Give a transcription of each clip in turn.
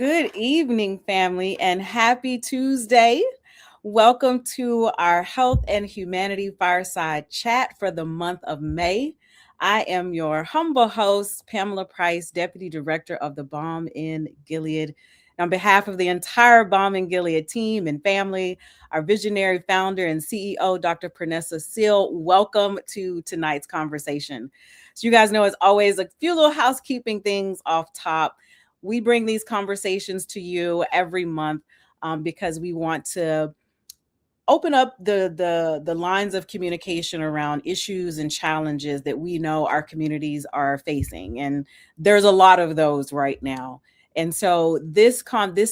Good evening, family, and happy Tuesday. Welcome to our Health and Humanity Fireside Chat for the month of May. I am your humble host, Pamela Price, Deputy Director of the Balm in Gilead. On behalf of the entire Balm in Gilead team and family, our visionary founder and CEO, Dr. Pernessa Seal, welcome to tonight's conversation. So, you guys know, as always, a few little housekeeping things off top. We bring these conversations to you every month because we want to open up the lines of communication around issues and challenges that we know our communities are facing, and there's a lot of those right now. And so this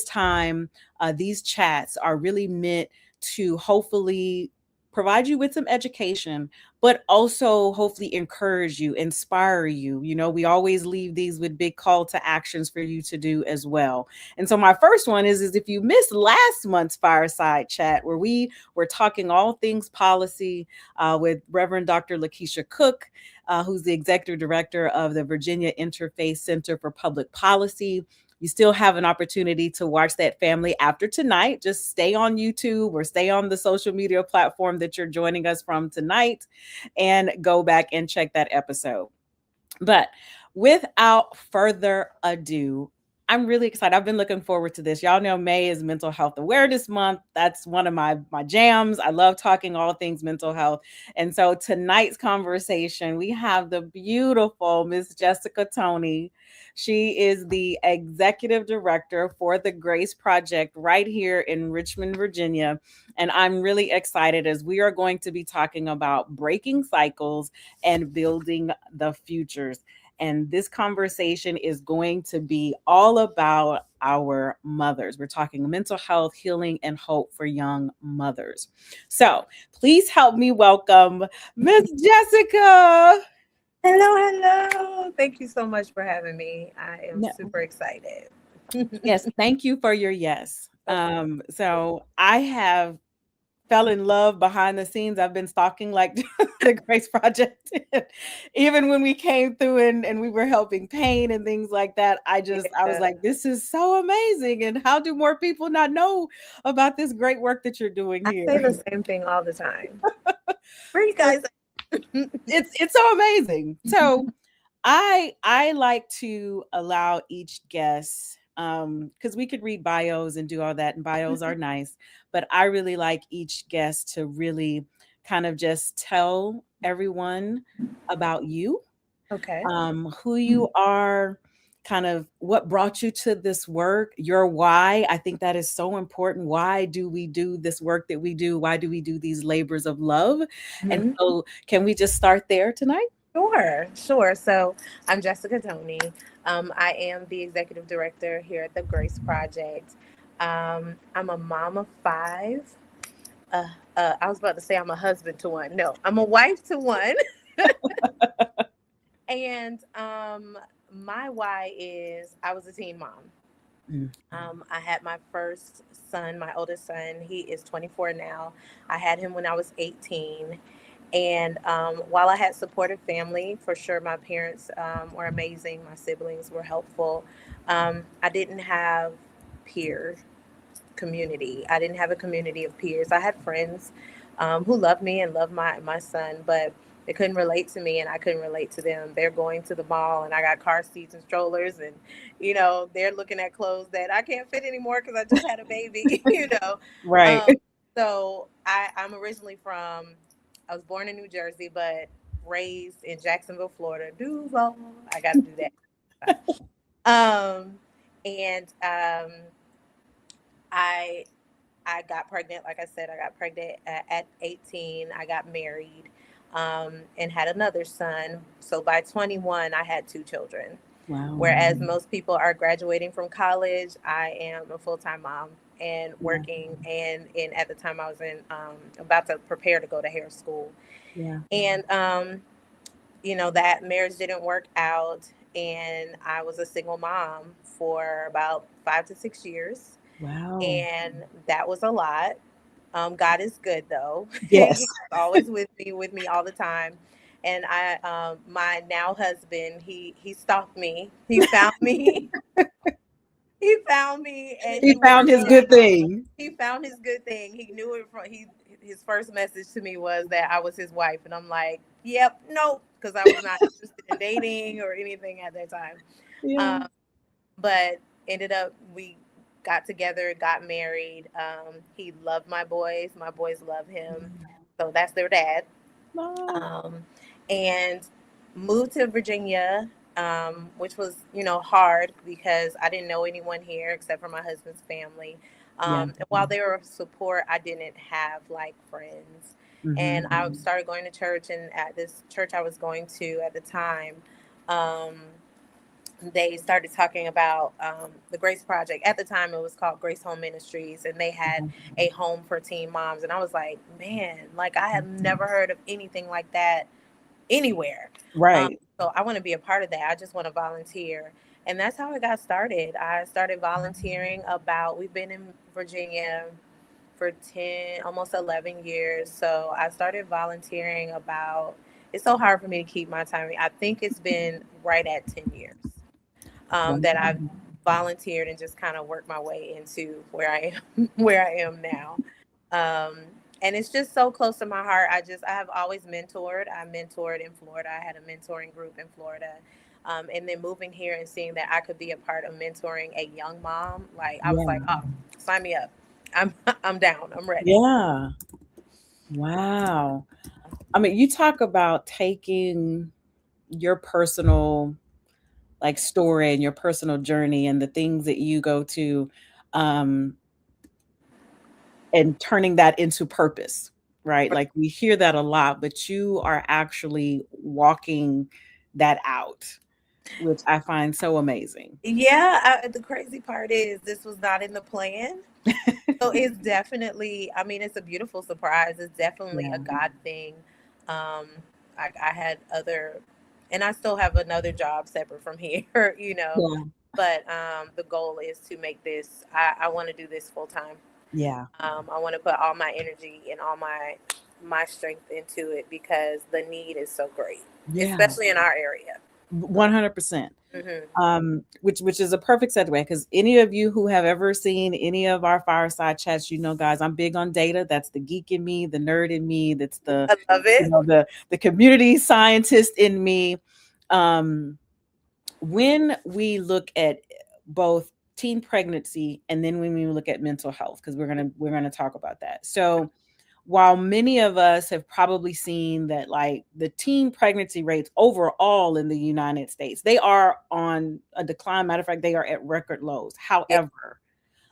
time, these chats are really meant to hopefully provide you with some education, but also hopefully encourage you, inspire you. You know, we always leave these with big call to actions for you to do as well. And so my first one is if you missed last month's fireside chat where we we're talking all things policy with Reverend Dr. Lakeisha Cook, who's the executive director of the Virginia Interfaith Center for Public Policy. You still have an opportunity to watch that, family, after tonight. Just stay on YouTube or stay on the social media platform that you're joining us from tonight and go back and check that episode. But without further ado, I'm really excited. I've been looking forward to this. Y'all know May is Mental Health Awareness Month. That's one of my jams. I love talking all things mental health. And so tonight's conversation, we have the beautiful Miss Jessica Tony. She is the executive director for the Grace Project right here in Richmond, Virginia. And I'm really excited as we are going to be talking about breaking cycles and building the futures. And this conversation is going to be all about our mothers. We're talking mental health, healing, and hope for young mothers. So please help me welcome Miss Jessica. Hello. Thank you so much for having me. I am No. super excited. Yes, thank you for your yes. So I have fell in love behind the scenes. I've been stalking like the Grace Project. Even when we came through and we were helping pain and things like that, I was like, this is so amazing. And how do more people not know about this great work that you're doing I here? say the same thing all the time. Where you guys at? It's so amazing. So I like to allow each guest, because we could read bios and do all that, and bios are nice, but I really like each guest to really kind of just tell everyone about you, Okay. who you are, kind of what brought you to this work, your why. I think that is so important. Why do we do this work that we do? Why do we do these labors of love? And Mhm. so, can we just start there tonight? Sure. So I'm Jessica Tony. I am the executive director here at the Grace Project. I'm a mom of five. I was about to say I'm a husband to one. No, I'm a wife to one. And my why is I was a teen mom. Mm. I had my first son, my oldest son. He is 24 now. I had him when I was 18. And while I had supportive family, for sure, my parents were amazing. My siblings were helpful. I didn't have peer community. I didn't have a community of peers. I had friends who loved me and loved my son, but they couldn't relate to me and I couldn't relate to them. They're going to the mall and I got car seats and strollers and, they're looking at clothes that I can't fit anymore because I just had a baby, Right. Um, so I'm originally I was born in New Jersey, but raised in Jacksonville, Florida. Duval, I got to do that. And I I got pregnant. Like I said, I got pregnant at 18. I got married and had another son. So by 21, I had two children. Wow. Whereas most people are graduating from college, I am a full-time mom and Yeah. working. And at the time, I was about to prepare to go to hair school. Yeah. And that marriage didn't work out, and I was a single mom for about 5 to 6 years, Wow. and that was a lot. God is good though. Yes. He's always with me all the time. And my now husband, he stalked me. He found me. He found me, and He he was found his really, good thing. he found his good thing. He knew it from his first message to me was that I was his wife, and I'm like, yep, nope, because I was not interested in dating or anything at that time. Yeah. Um, but ended up we got together, got married. He loved my boys. My boys love him, so that's their dad. No. um, and moved to Virginia, which was, hard because I didn't know anyone here except for my husband's family. Yeah. And while they were of support, I didn't have like friends. Mm-hmm. And I started going to church, and at this church I was going to at the time, um, they started talking about the Grace Project. At the time, it was called Grace Home Ministries, and they had a home for teen moms. And I was like, man, like I have never heard of anything like that anywhere. Right. So I want to be a part of that. I just want to volunteer. And that's how I got started. I started volunteering we've been in Virginia for 10, almost 11 years. So I started volunteering it's so hard for me to keep my timing. I think it's been right at 10 years Wow. that I've volunteered and just kind of worked my way into where I am, where I am now. Um, and it's just so close to my heart. I have always mentored. I mentored in Florida. I had a mentoring group in Florida. And then moving here and seeing that I could be a part of mentoring a young mom, like I was Yeah. like, oh, sign me up. I'm I'm down. I'm ready. Yeah. Wow. I mean, you talk about taking your personal like story and your personal journey and the things that you go to, um, and turning that into purpose, right? Like we hear that a lot, but you are actually walking that out, which I find so amazing. Yeah, the crazy part is this was not in the plan. So it's definitely, I mean, it's a beautiful surprise. It's definitely a Yeah. God thing. Um, I had and I still have another job separate from here, Yeah. but the goal is to make this, I want to do this full time. Yeah. I want to put all my energy and all my strength into it because the need is so great, Yeah. especially in our area. 100%. Hmm. Which is a perfect segue because any of you who have ever seen any of our fireside chats, guys, I'm big on data. That's the geek in me, the nerd in me. That's the I love it. the community scientist in me. Um, when we look at both teen pregnancy and then when we look at mental health, because we're gonna talk about that. So while many of us have probably seen that like the teen pregnancy rates overall in the United States, they are on a decline. Matter of fact, they are at record lows. Yeah, However,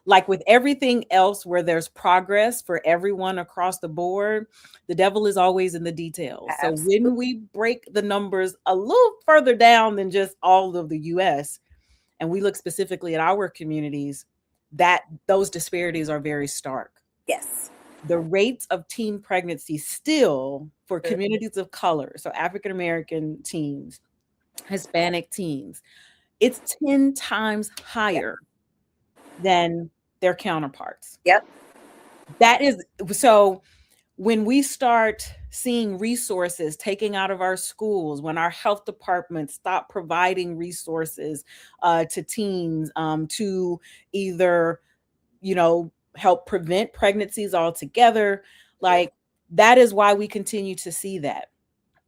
like with everything else where there's progress for everyone across the board, the devil is always in the details. So absolutely. when we break the numbers a little further down than just all of the US and we look specifically at our communities, that those disparities are very stark. Yes. The rates of teen pregnancy still for Mhm. communities of color, so African American teens, Hispanic teens, it's 10 times Yep. higher than their counterparts. Yep. That is so when we start seeing resources taking out of our schools, when our health departments stop providing resources to teens to either, help prevent pregnancies altogether, like that is why we continue to see that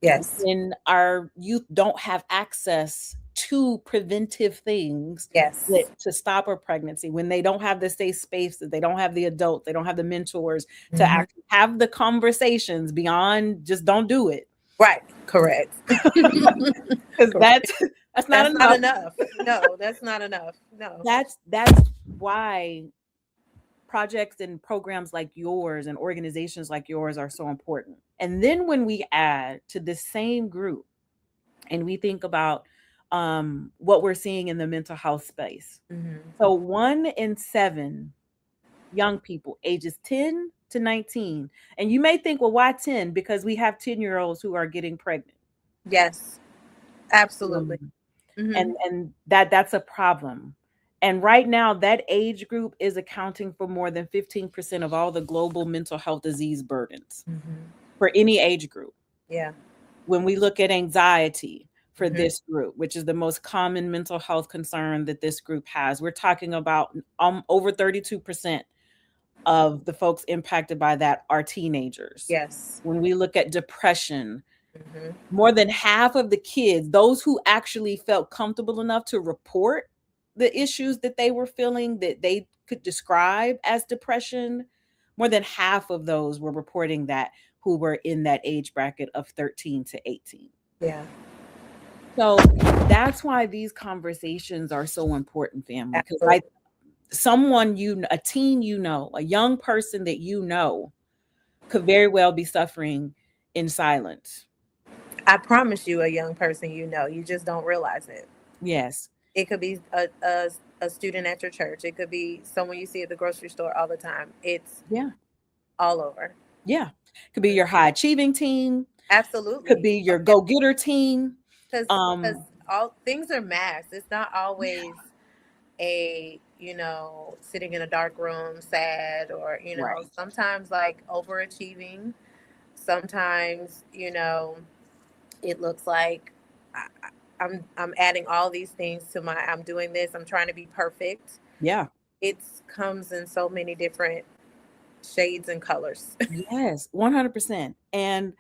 Yes. when our youth don't have access to preventive things Yes. to stop a pregnancy, when they don't have the safe spaces, they don't have the adults, they don't have the mentors to Hmm. actually have the conversations beyond just don't do it. Right. Correct. Because Correct. that's not That's not enough. enough. No, that's not enough. No. That's why projects and programs like yours and organizations like yours are so important. And then when we add to the same group and we think about what we're seeing in the mental health space. Hmm. So 1 in 7 young people ages 10 to 19. And you may think, well, why 10? Because we have 10-year-olds who are getting pregnant. Yes. Absolutely. Um, Hmm. and that's a problem. And right now, that age group is accounting for more than 15% of all the global mental health disease burdens Hmm. for any age group. Yeah. When we look at anxiety, for this group, which is the most common mental health concern that this group has. We're talking about over 32% of the folks impacted by that are teenagers. Yes. When we look at depression, Mm-hmm. more than half of the kids, those who actually felt comfortable enough to report the issues that they were feeling that they could describe as depression, more than half of those were reporting that, who were in that age bracket of 13 to 18. Yeah. So that's why these conversations are so important, family, because Absolutely. someone a teen, a young person that could very well be suffering in silence. I promise you, a young person, you just don't realize it. Yes. It could be a student at your church. It could be someone you see at the grocery store all the time. It's Yeah. all over. Yeah. Could be your high achieving team. Could Absolutely. be your go getter team. Because all things are masked. It's not always sitting in a dark room sad, or Right. sometimes like overachieving. Sometimes it looks like I'm adding all these things to I'm doing this, I'm trying to be perfect. Yeah. It comes in so many different shades and colors. Yes. 100%. And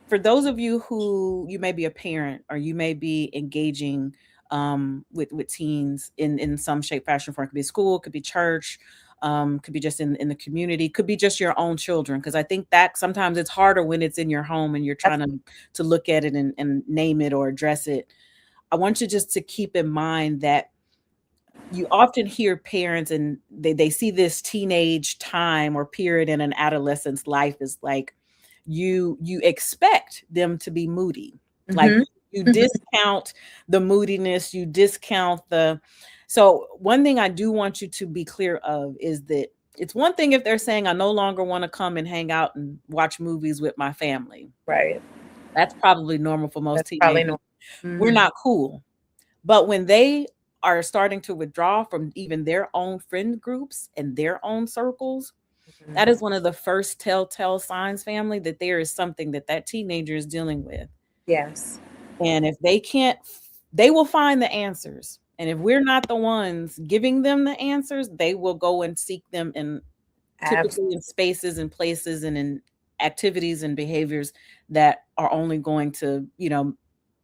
for those of you who you may be a parent or you may be engaging with teens in some shape, fashion, form, it could be school, could be church, could be just in the community, could be just your own children. Because I think that sometimes it's harder when it's in your home and you're trying to look at it and name it or address it. I want you just to keep in mind that you often hear parents and they see this teenage time or period in an adolescent's life is like you expect them to be moody. Like Mm-hmm. you discount the moodiness, you discount the so one thing I do want you to be clear of is that it's one thing if they're saying I no longer want to come and hang out and watch movies with my family. Right. That's probably normal for most That's probably teenagers. normal. We're Mm-hmm. not cool. But when they are starting to withdraw from even their own friend groups and their own circles, that Mm-hmm. is one of the first telltale signs, family, that there is something that that teenager is dealing with. Yes. And if they can't, they will find the answers. And if we're not the ones giving them the answers, they will go and seek them in typically in spaces and places and in activities and behaviors that are only going to,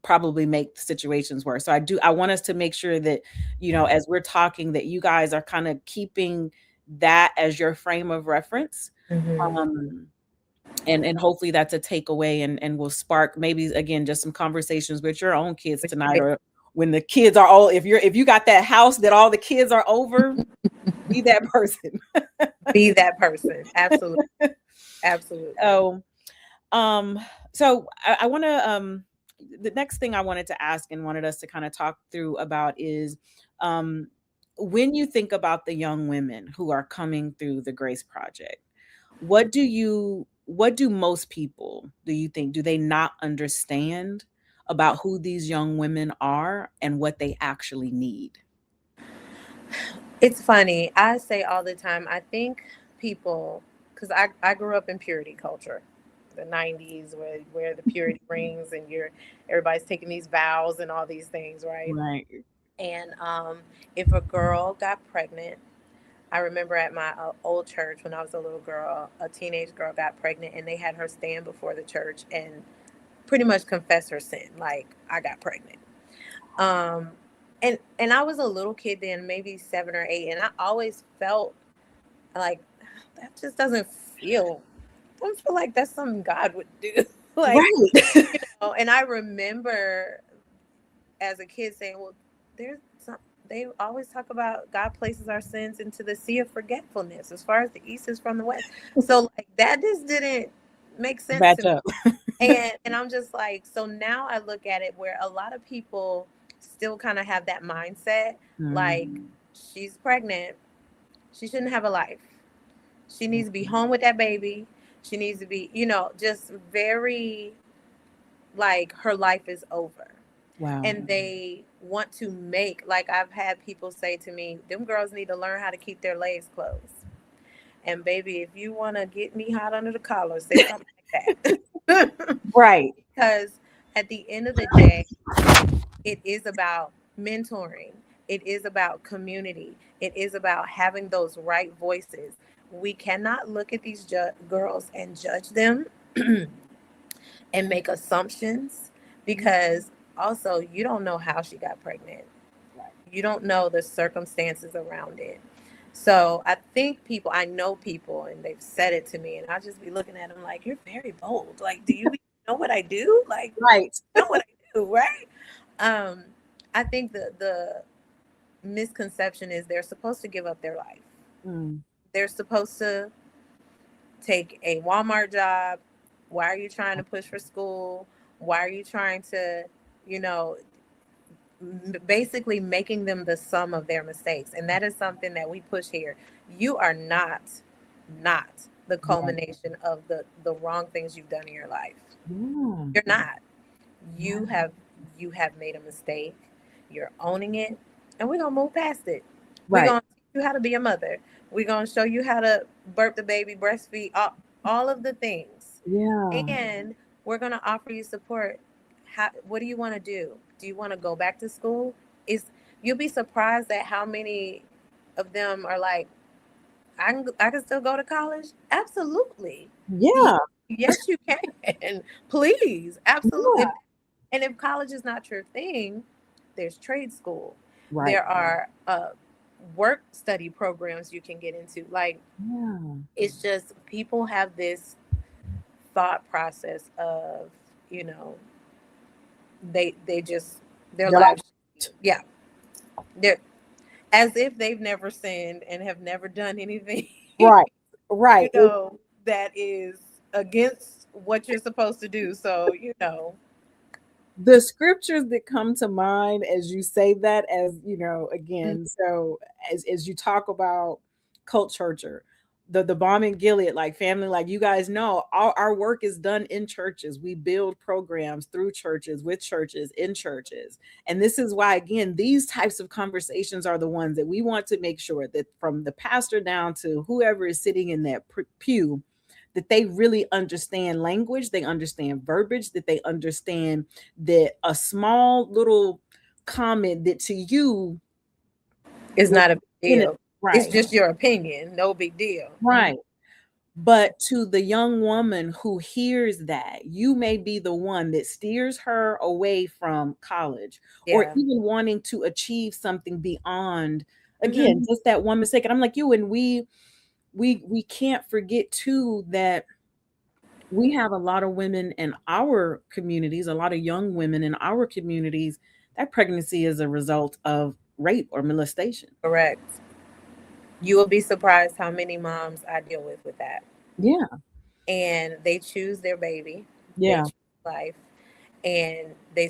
probably make situations worse. So I want us to make sure that, as we're talking, that you guys are kind of keeping that as your frame of reference. Mm-hmm. Um, and hopefully that's a takeaway and will spark maybe again just some conversations with your own kids tonight, or when the kids are all if you got that house that all the kids are over, be that person. Be that person. Absolutely. Absolutely. Oh, um, so I want to the next thing I wanted to ask and wanted us to kind of talk through about is um when you think about the young women who are coming through the Grace Project, what do most people, do you think, do they not understand about who these young women are and what they actually need? It's funny. I say all the time, I think people, because I grew up in purity culture, the 90s, where the purity rings and everybody's taking these vows and all these things, right? Right. And if a girl got pregnant, I remember at my old church when I was a little girl, a teenage girl got pregnant and they had her stand before the church and pretty much confess her sin, like, I got pregnant. Um, and I was a little kid then, maybe 7 or 8, and I always felt like that just don't feel like that's something God would do. Like, Right. and I remember as a kid saying, well, there's some, they always talk about God places our sins into the sea of forgetfulness as far as the east is from the west. So like that just didn't make sense to Batch me. up. And I'm just like, so now I look at it where a lot of people still kind of have that mindset, like, Mm. she's pregnant, she shouldn't have a life. She needs to be home with that baby. She needs to be, just very like her life is over. Wow. And they want to make, like, I've had people say to me, them girls need to learn how to keep their legs closed. And baby, if you want to get me hot under the collar, say something like that. Right. Because at the end of the day, it is about mentoring. It is about community. It is about having those right voices. We cannot look at these girls and judge them and make assumptions, because also you don't know how she got pregnant. Right. You don't know the circumstances around it. So I think people, I know people, and they've said it to me, and I'll just be looking at them like, "You're very bold. Like, do you even know what I do? Like, Right. you know what I do, right?" Um, I think the misconception is they're supposed to give up their life. Mm. They're supposed to take a Walmart job. Why are you trying to push for school? Why are you trying to, you know, basically making them the sum of their mistakes? And that is something that we push here. You are not the Yeah. culmination of the wrong things you've done in your life. Yeah. You're not. Yeah. You have made a mistake. You're owning it, and we're gonna move past it. We're Right. gonna teach you how to be a mother. We're gonna show you how to burp the baby, breastfeed, all of the things, Yeah. and we're gonna offer you support. What do you want to do? Do you want to go back to school? Is You'll be surprised at how many of them are like, I can still go to college. Absolutely. Yeah. Yes, you can. Please, Yeah. absolutely. And if college is not your thing, there's trade school. Right. There are work study programs you can get into. Like, Yeah. it's just people have this thought process of, you know, they just their They're like, lives, yeah, they're as if they've never sinned and have never done anything, right. you Right. know, that is against what you're supposed to do. So, The scriptures that come to mind as you say that, as you know, again, so as you talk about cult churcher, the bomb in Gilead, like family, like you guys know, our work is done in churches. We build programs through churches, with churches, in churches. And this is why, again, these types of conversations are the ones that we want to make sure that from the pastor down to whoever is sitting in that pew, that they really understand language, they understand verbiage, that they understand that a small little comment that to you it's will not a big in it, deal. It's right, just your opinion. No big deal. right. But to the young woman who hears that, you may be the one that steers her away from college or Yeah. even wanting to achieve something beyond, again, Hmm. just that one mistake. And I'm like you, and we can't forget too that we have a lot of women in our communities, a lot of young women in our communities, that pregnancy is a result of rape or molestation. Correct. You will be surprised how many moms I deal with that. Yeah, And they choose their baby, they yeah, choose life, and they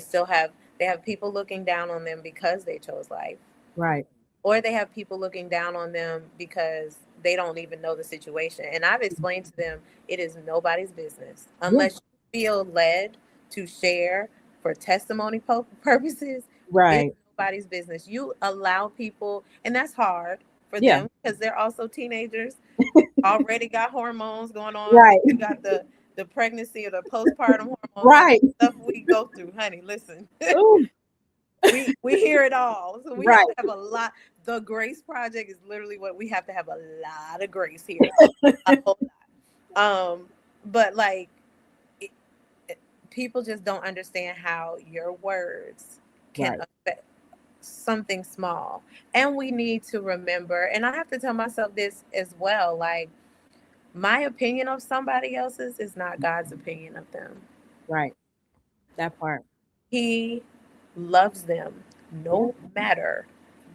have people looking down on them because they chose life, right. or they have people looking down on them because they don't even know the situation. And I've explained to them, it is nobody's business Yeah, unless you feel led to share for testimony purposes. It's right. nobody's business. You allow people, and that's hard for Yeah, them because they're also teenagers, already got hormones going on. right. You got the pregnancy or the postpartum hormones, honey. Right. Stuff we go through, honey. Listen, Ooh, we hear it all. So we have right. to have a lot. The Grace Project is literally what we have to have, a lot of grace here, a whole lot. But like, it, people just don't understand how your words can Right. affect something small. And we need to remember, and I have to tell myself this as well, like, my opinion of somebody else's is not God's opinion of them. Right. That part. He loves them Yeah. no matter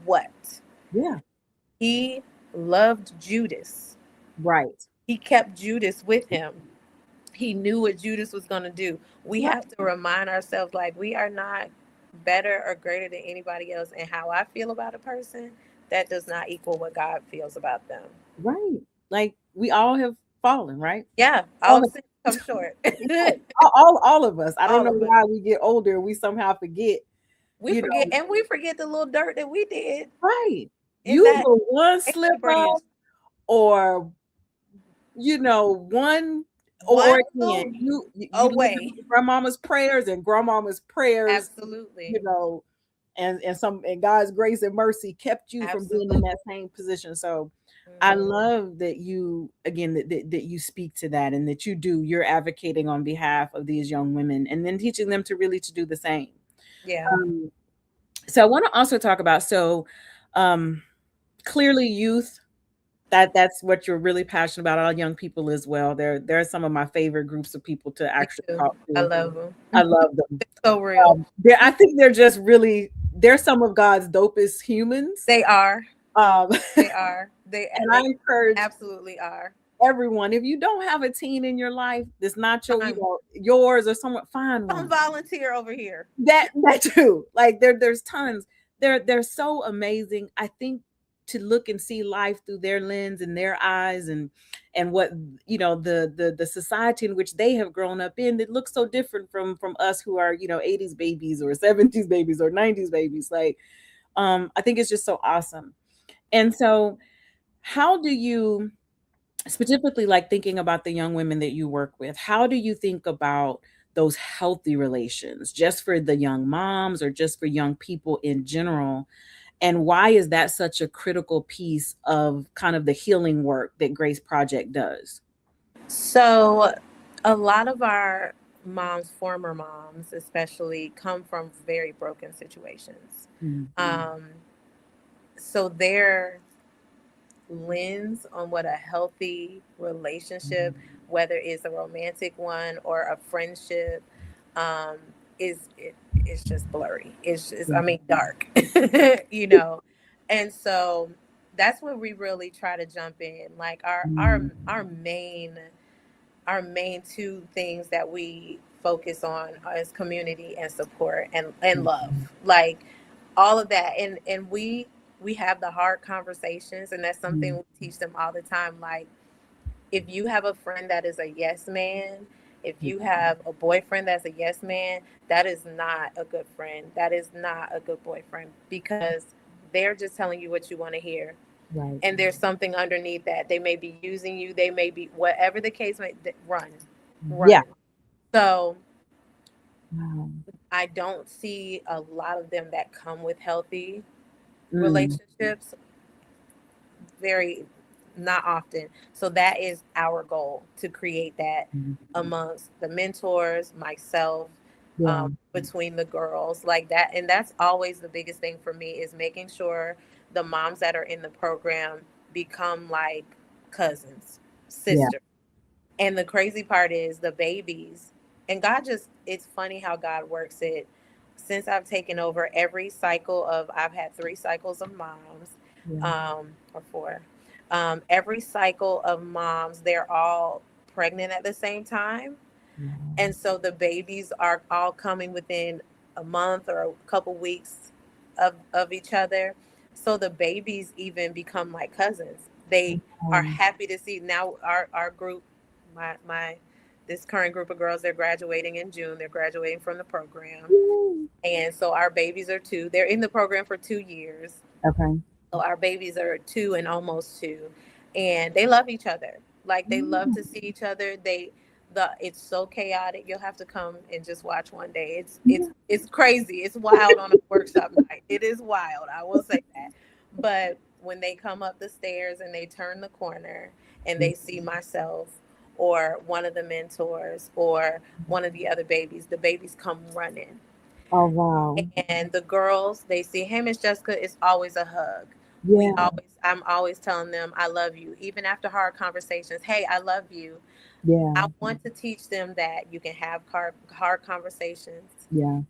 what. Yeah. He loved Judas. Right. He kept Judas with him. He knew what Judas was going to do. We Right. have to remind ourselves, like, we are not better or greater than anybody else. And how I feel about a person, that does not equal what God feels about them. Right. Like we all have fallen, right? Yeah, All all of sin come short. right. All of us. I don't All know of us. why we get older, we somehow forget, We you forget, know, and we forget the little dirt that we did right. in You that the one slip makeup up range. or one or One it can. little You live away. in grandmama's prayers, and grandmama's prayers, you Absolutely. know, and God's grace and mercy kept you from being in Absolutely. that same position. So I Hmm. love that you again that you speak to that, and that you're advocating on behalf of these young women, and then teaching them to really to do the same. Yeah. Um, so I want to also talk about um, clearly youth, that's what you're really passionate about. All young people as well. They're some of my favorite groups of people to Me actually too. talk I to. love them. I love them. So real. I think they're some of God's dopest humans. They are. Um, They are. and I They encourage absolutely are. everyone, if you don't have a teen in your life that's not Fine. yours or someone, find Come one. volunteer over here. That too. Like there's tons. They're so amazing. I think to look and see life through their lens and their eyes, and what the society in which they have grown up in, that looks so different from us who are 80s babies or 70s babies or 90s babies. Like I think it's just so awesome. And so how do you, specifically like thinking about the young women that you work with, how do you think about those healthy relations just for the young moms or just for young people in general, and why is that such a critical piece of kind of the healing work that Grace Project does? So, a lot of our moms, former moms especially, come from very broken situations. Mm-hmm. Um, so their lens on what a healthy relationship, whether it's a romantic one or a friendship, um, it's just blurry. It's just, I mean, dark, you know. And so that's where we really try to jump in. Like our main two things that we focus on is community and support and love, like all of that. And we have the hard conversations, and that's something we teach them all the time. Like, if you have a friend that is a yes man, if you have a boyfriend that's a yes man, that is not a good friend, that is not a good boyfriend, because they're just telling you what you want to hear, Right. and there's something underneath that. They may be using you, they may be, whatever the case may, run, Yeah. run. So Wow. I don't see a lot of them that come with healthy Mm. relationships, very, not often. So that is our goal, to create that Mm. amongst the mentors, myself, Yeah. between the girls, like that. And that's always the biggest thing for me, is making sure the moms that are in the program become like cousins, Yeah. sisters. And the crazy part is the babies, and God just, it's funny how God works it. Since I've taken over, every cycle of, I've had 3 cycles of moms, Yeah. or 4. Every cycle of moms, they're all pregnant at the same time. Yeah. And so the babies are all coming within a month or a couple weeks of each other. So the babies even become like cousins. They are Um, happy to see now our group, my this current group of girls, they're graduating in June. They're graduating from the program. Woo. And so our babies are 2. They're in the program for 2 years. Okay. So our babies are 2 and almost 2, and they love each other. Like, they love Mm. to see each other. It's so chaotic. You'll have to come and just watch one day. Yeah. It's crazy. It's wild on a workshop night. It is wild. I will say that. But when they come up the stairs and they turn the corner and they see myself or one of the mentors or one of the other babies, the babies come running. Oh wow. And the girls, they see, hey, Miss Jessica, it's always a hug. Yeah. I'm always telling them I love you, even after hard conversations. Hey, I love you. I Yeah. want to teach them that you can have hard conversations. Yeah.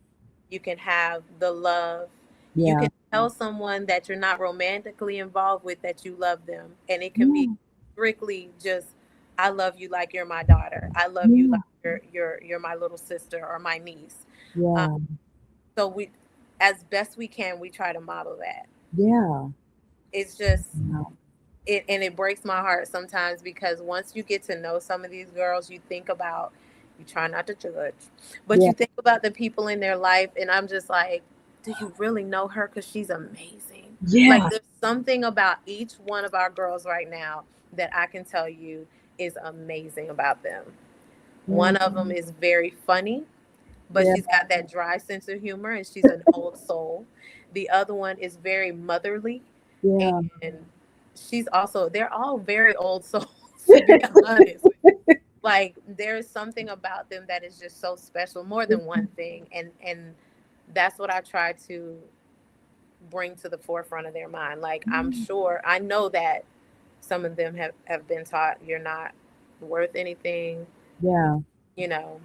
You can have the love. You Yeah. can tell someone that you're not romantically involved with that you love them, and it can be Yeah. strictly just, I love you like you're my daughter. I love you Yeah. like you're my little sister or my niece. Um, Yeah. so we, as best we can, we try to model that. Yeah. It's just Yeah. it, and it breaks my heart sometimes, because once you get to know some of these girls, you think about, you try not to judge, but Yeah. you think about the people in their life, and I'm just like, do you really know her? Because she's amazing. Like, Yeah. there's something about each one of our girls right now that I can tell you is amazing about them. One of them is very funny, but Yeah. she's got that dry sense of humor and she's an old soul. The other one is very motherly, Yeah. and she's also, they're all very old souls, to be honest with you. Like, there's something about them that is just so special, more than one thing. And that's what I try to bring to the forefront of their mind. Like, I'm sure, I know that some of them have been taught you're not worth anything, Yeah. you know,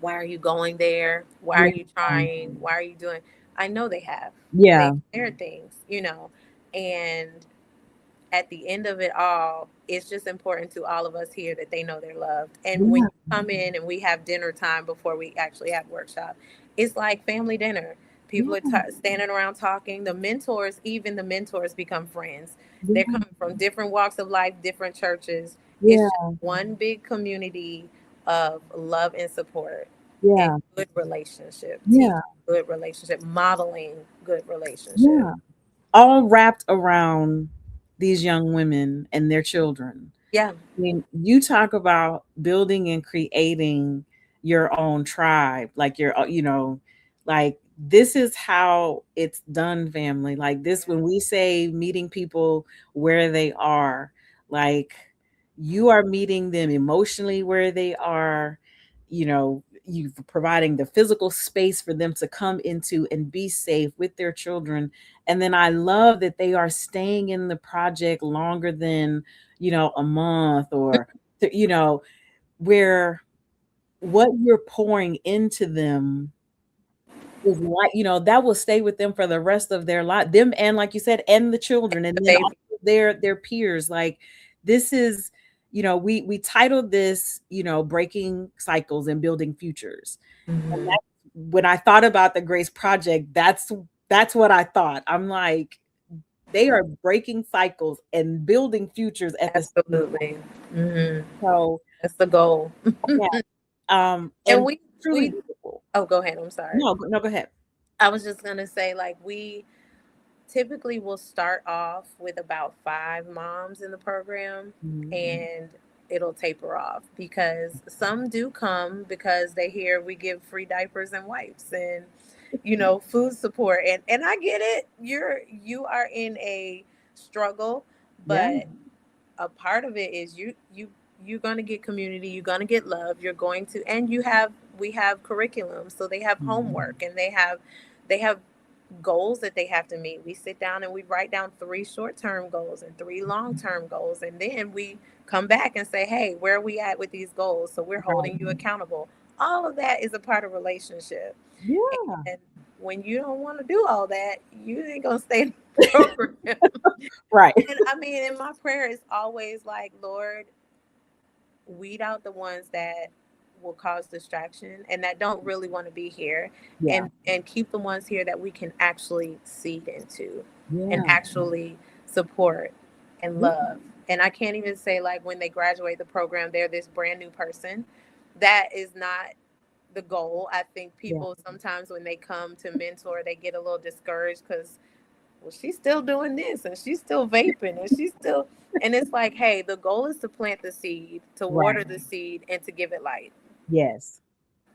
why are you going there? Why are Yeah. you trying? Why are you doing? I know they have, and they Yeah. shared things, and at the end of it all, it's just important to all of us here that they know they're loved. And when Yeah. you come in and we have dinner time before we actually have workshop, it's like family dinner. People are Yeah. standing around talking. The mentors, even the mentors, become friends. They're Yeah. coming from different walks of life, different churches. It's Yeah. just one big community of love and support and Yeah. good relationship, teaching Yeah. good relationship, modeling good relationship. Yeah. All wrapped around these young women and their children. Yeah. I mean, you talk about building and creating your own tribe, like like this is how it's done, family. Like this, when we say meeting people where they are, like you are meeting them emotionally where they are, you providing the physical space for them to come into and be safe with their children. And then I love that they are staying in the project longer than a month or where what you're pouring into them is like, that will stay with them for the rest of their life. Them, and like you said, and the children, and The then baby. also their peers. Like this is, we titled this, breaking cycles and building futures. And Mhm. that's when I thought about the Grace Project, that's what I thought. I'm like, they are breaking cycles and building futures at the same time. Absolutely. Hmm. So That's the goal. yeah, And and truly we beautiful. oh, go ahead. I'm sorry. No, no, go ahead. I was just gonna say, like, we typically will start off with about 5 moms in the program, Mhm. and it'll taper off because some do come because they hear we give free diapers and wipes and food support, and I get it. You are in a struggle, Yeah, but a part of it is you're going to get community, you're going to get love, you're going to, and we have curriculum, so they have mhm. homework, and they have goals that they have to meet. We sit down and we write down 3 short-term goals and 3 long-term goals, and then we come back and say, hey, where are we at with these goals? So we're Right. holding you accountable. All of that is a part of relationship. Yeah, And when you don't want to do all that, you ain't gonna stay in the program. right. And I mean, and my prayer is always like, Lord, weed out the ones that will cause distraction and that don't really want to be here, Yeah, and keep the ones here that we can actually seed into and yeah, actually support and yeah, love. And I can't even say, like, when they graduate the program they're this brand new person. That is not the goal. I think yeah, people sometimes when they come to mentor they get a little discouraged because, well, she's still doing this and she's still vaping and she's still, and it's like, hey, the goal is to plant the seed, to right. water the seed, and to give it light. Yes.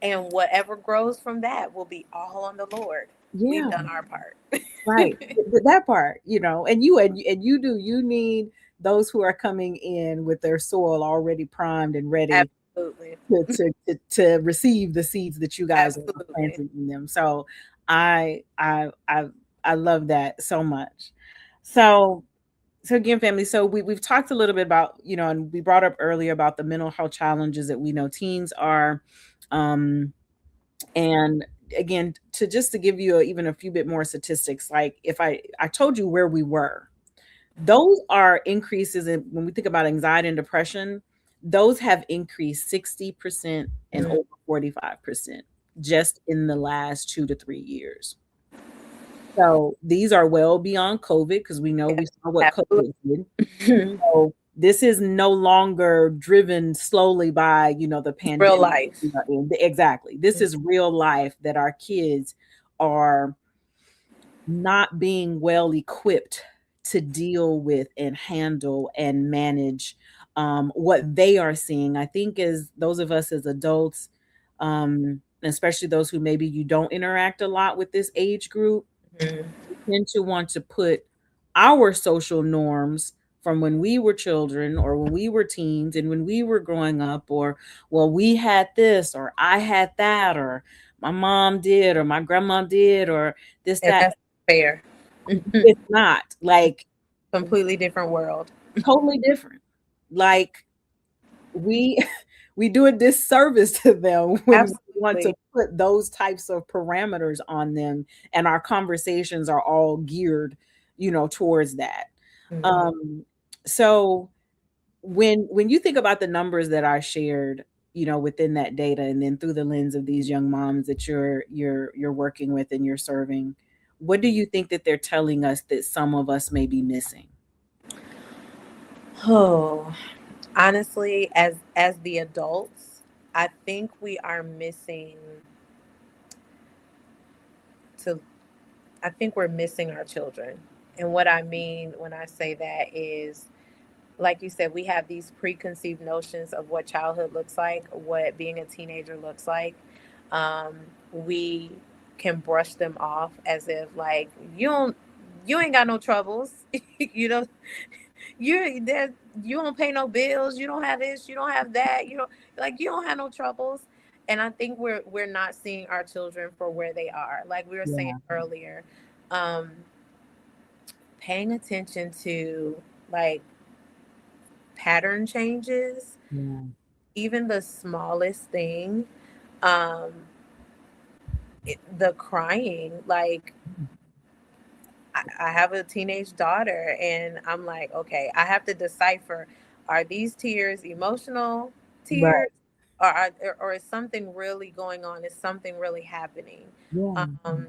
And whatever grows from that will be all on the Lord. We've Yeah, done our part. right. That part, and you need those who are coming in with their soil already primed and ready Absolutely. to receive the seeds that you guys are Absolutely. planting in them. So I I I I love that so much. So again, family, so we've talked a little bit about, and we brought up earlier about the mental health challenges that we know teens are, um and again, to give you even a few bit more statistics, like if I told you where we were, those are increases in, when we think about anxiety and depression, those have increased 60% and Mm, over 45% just in the last 2 to 3 years. So these are well beyond COVID, because we know yeah, we saw what absolutely. COVID did. So this is no longer driven slowly by, the Real pandemic. life. Exactly. This is real life that our kids are not being well equipped to deal with and handle and manage, what they are seeing. I think as those of us as adults, especially those who maybe you don't interact a lot with this age group, Mhm. tend to want to put our social norms from when we were children or when we were teens and when we were growing up, or, well, we had this, or I had that, or my mom did, or my grandma did, or this, And that. that's fair. It's not like Completely different world. totally different. Like we we do a disservice to them when we want to Absolutely. put those types of parameters on them, and our conversations are all geared, towards that. Mhm. um so when you think about the numbers that I shared, within that data, and then through the lens of these young moms that you're working with and you're serving, what do you think that they're telling us that some of us may be missing? Oh, honestly, as the adults, I think we are missing to I think we're missing our children. And what I mean when I say that is, like you said, we have these preconceived notions of what childhood looks like, what being a teenager looks like. Um, we can brush them off as if like you ain't got no troubles. you know, you're there. You don't pay no bills. You don't have this. You don't have that. You don't have no troubles. And I think we're not seeing our children for where they are. Like we were saying Yeah, earlier, um, paying attention to like pattern changes, yeah, even the smallest thing, um, the crying. Like I have a teenage daughter, and I'm like, okay, I have to decipher: are these tears emotional tears, right, or is something really going on? Is something really happening? yeah, Um,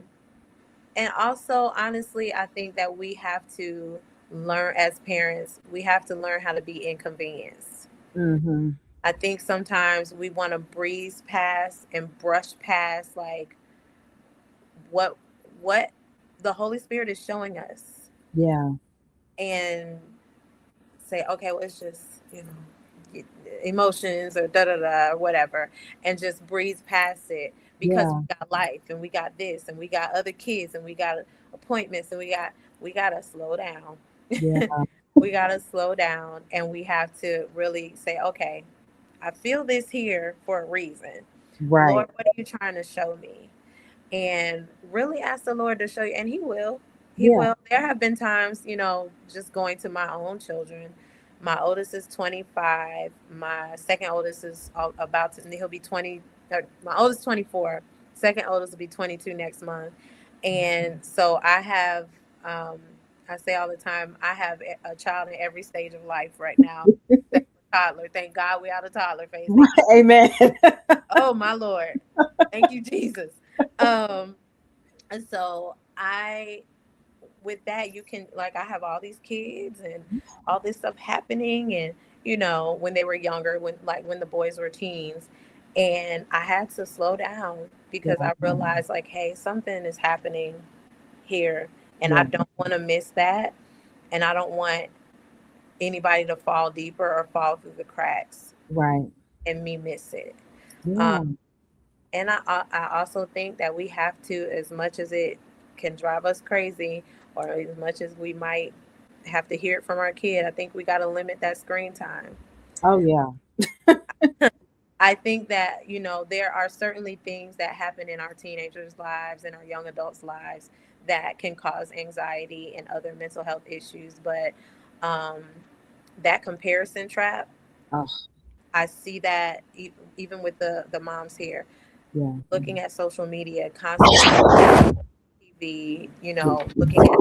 and also, honestly, I think that we have to learn as parents. We have to learn how to be inconvenienced. mm-hmm, I think sometimes we want to breeze past and brush past like what what the Holy Spirit is showing us, yeah, and say, okay, well, it's just, emotions or da da da or whatever, and just breeze past it because we yeah, got life and we got this and we got other kids and we got appointments and we gotta slow down. yeah, We gotta slow down, and we have to really say, okay, I feel this here for a reason. right, Lord, what are you trying to show me? And really ask the Lord to show you, and He will. He yeah, will. There have been times, just going to my own children. My oldest is 25. My second oldest is about to, he'll be 20. My oldest 24. Second oldest will be 22 next month. And so um, I say all the time, I have a child in every stage of life right now. Except for toddler. Thank God we out of toddler phase. Thank you. amen. Oh my Lord. Thank you, Jesus. Um, and so with that, you can, like, I have all these kids and all this stuff happening. And, when they were younger, when the boys were teens, and I had to slow down because Yeah, I realized, like, hey, something is happening here. And I yeah, don't want to miss that. And I don't want anybody to fall deeper or fall through the cracks right, and me miss it. Um, yeah, And I also think that we have to, as much as it can drive us crazy, or as much as we might have to hear it from our kid, I think we got to limit that screen time. oh yeah, I think that, there are certainly things that happen in our teenagers' lives and our young adults' lives that can cause anxiety and other mental health issues. But um, that comparison trap, oh I see that even with the moms here, yeah, looking at social media, constantly TV, looking at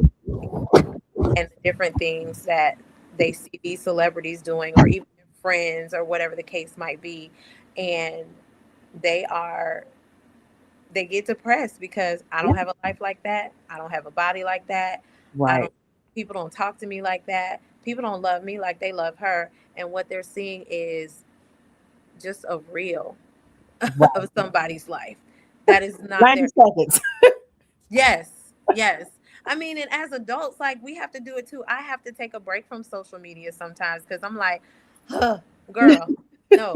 and the different things that they see these celebrities doing, or even their friends, or whatever the case might be, and they are they get depressed because I yeah, don't have a life like that. I don't have a body like that. I right, don't. People don't talk to me like that. People don't love me like they love her. And what they're seeing is just a reel right. of somebody's life that is not 90 their. seconds. Yes, yes. I mean, and as adults, like we have to do it too. I have to take a break from social media sometimes because I'm like, Girl, no.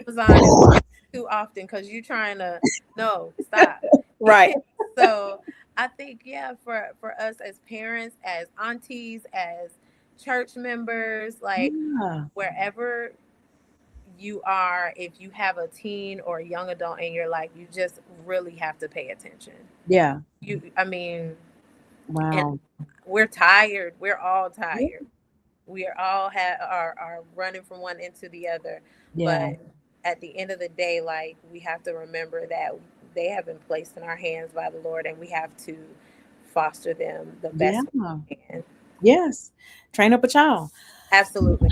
Amazon is too often because you trying to, no, stop. Right. So I think, yeah, for us as parents, as aunties, as church members, like Yeah. wherever you are, if you have a teen or a young adult in your life, you just really have to pay attention. Yeah. I mean, and Wow. we're tired. We're all Yeah. tired. We are all are running from one end to the other. Yeah. But at the end of the day, like, we have to remember that they have been placed in our hands by the Lord, and we have to foster them the Yeah. best we can. Yes. Train up a child. Absolutely.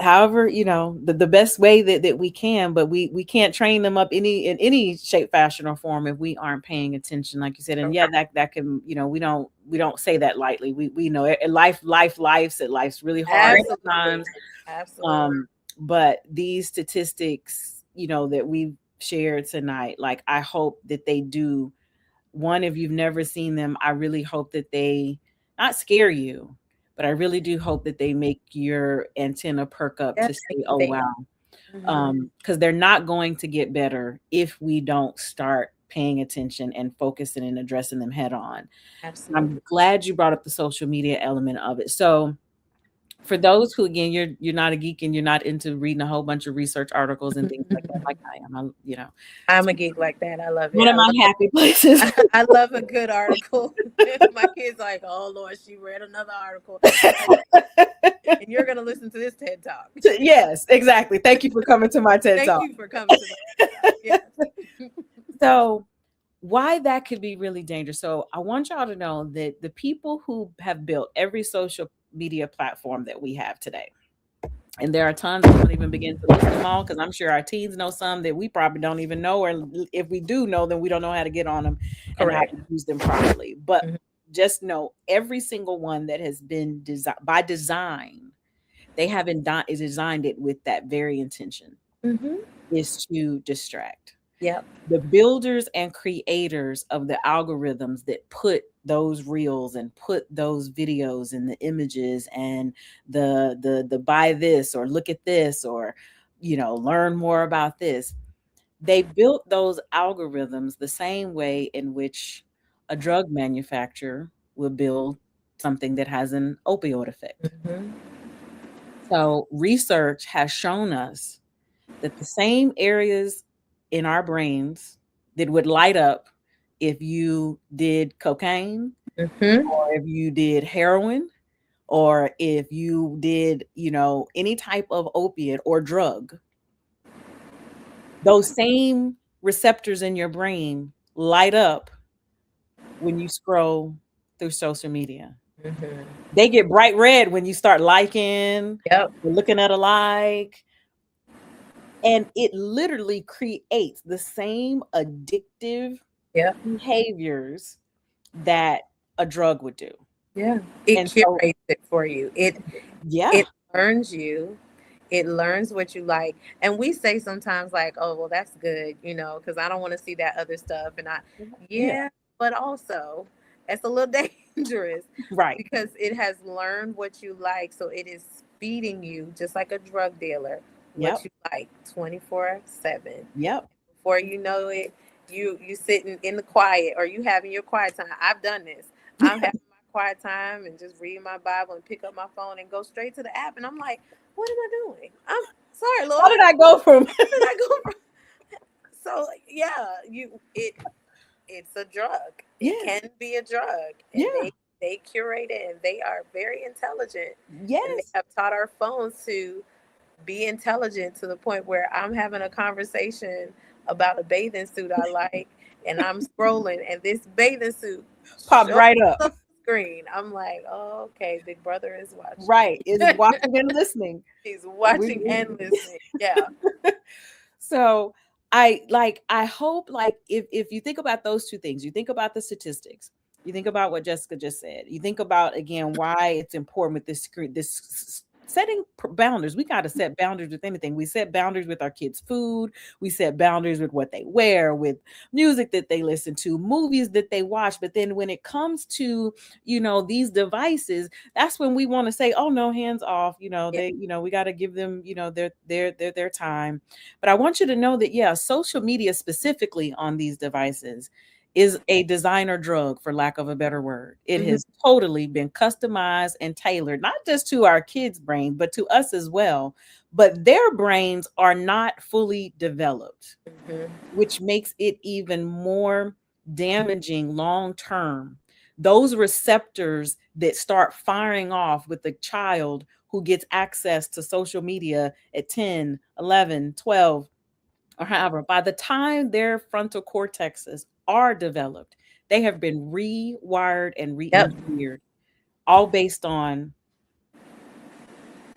However, the best way that we can, but we can't train them up in any shape, fashion, or form if we aren't paying attention, like you said. And yeah, that can, we don't say that lightly. We know it, life's really hard Absolutely. sometimes. Absolutely. um but these statistics, that we've shared tonight, like, I hope that they do. One, if you've never seen them, I really hope that they not scare you, but I really do hope that they make your antenna perk up Yeah, to make say, you oh think. wow. Hmm. Because they're not going to get better if we don't start paying attention and focusing and addressing them head on. I'm Absolutely. glad you brought up the social media element of it. So for those who, again, you're not a geek and you're not into reading a whole bunch of research articles and things like that, like I am, I'm a geek like that. I love it. one of my happy places. I love a good article. My kids like, oh Lord, she read another article. Like, and you're gonna listen to this TED talk. Yes, exactly. Thank you for coming to my TED Thank talk. you for coming to my TED talk. Yes. So, why that could be really dangerous. So, I want y'all to know that the people who have built every social media platform that we have today, and there are tons, we won't even begin to list them all because I'm sure our teens know some that we probably don't even know, or if we do know them, we don't know how to get on them and how Correct. to use them properly. But Hmm. just know every single one that has been designed by design, they haven't designed it with that very intention, Hmm. is to distract. Yep. The builders and creators of the algorithms that put those reels and put those videos and the images and the buy this or look at this or learn more about this, they built those algorithms the same way in which a drug manufacturer will build something that has an opioid effect. Hmm. So research has shown us that the same areas in our brains that would light up if you did cocaine Hmm. or if you did heroin or if you did, any type of opiate or drug, those same receptors in your brain light up when you scroll through social media. Hmm. They get bright red when you start liking Yep. or looking at a like. And it literally creates the same addictive Yep. behaviors that a drug would do. Yeah. It And so, curates it for you. yeah, It learns you. It learns what you like. And we say sometimes like, oh, well, that's good, because I don't want to see that other stuff. And yeah, yeah, but also it's a little dangerous right. because it has learned what you like. So it is feeding you just like a drug dealer, Yep, what you like 24/7. yep, Before you know it, you sitting in the quiet or you having your quiet time. I've done this. I'm having my quiet time and just read my Bible and pick up my phone and go straight to the app. And I'm like, what am I doing? I'm sorry, how Lord. did I go from Where did I go from? So yeah, it's a drug. It yes, can be a drug, and yeah, they curate it, and they are very intelligent, and they yes, have taught our phones to be intelligent to the point where I'm having a conversation about a bathing suit I like, and I'm scrolling, and this bathing suit popped shows right up. up on the screen. I'm like, oh, okay, Big Brother is Right, is watching. watching and listening. He's We, watching we and listening. Yeah. so I hope, like, if you think about those two things, you think about the statistics, you think about what Jessica just said, you think about again why it's important with this setting boundaries. We got to set boundaries with anything. We set boundaries with our kids' food. We set boundaries with what they wear, with music that they listen to, movies that they watch. But then when it comes to, these devices, that's when we want to say, oh no, hands off. Yeah. We got to give them, their time. But I want you to know that, yeah, social media specifically on these devices is a designer drug, for lack of a better word. It Hmm. has totally been customized and tailored, not just to our kids' brain, but to us as well. But their brains are not fully developed, Hmm. which makes it even more damaging long term. Those receptors that start firing off with the child who gets access to social media at 10, 11, 12, or however, by the time their frontal cortexes are developed, they have been rewired and Yep. re-engineered, all based on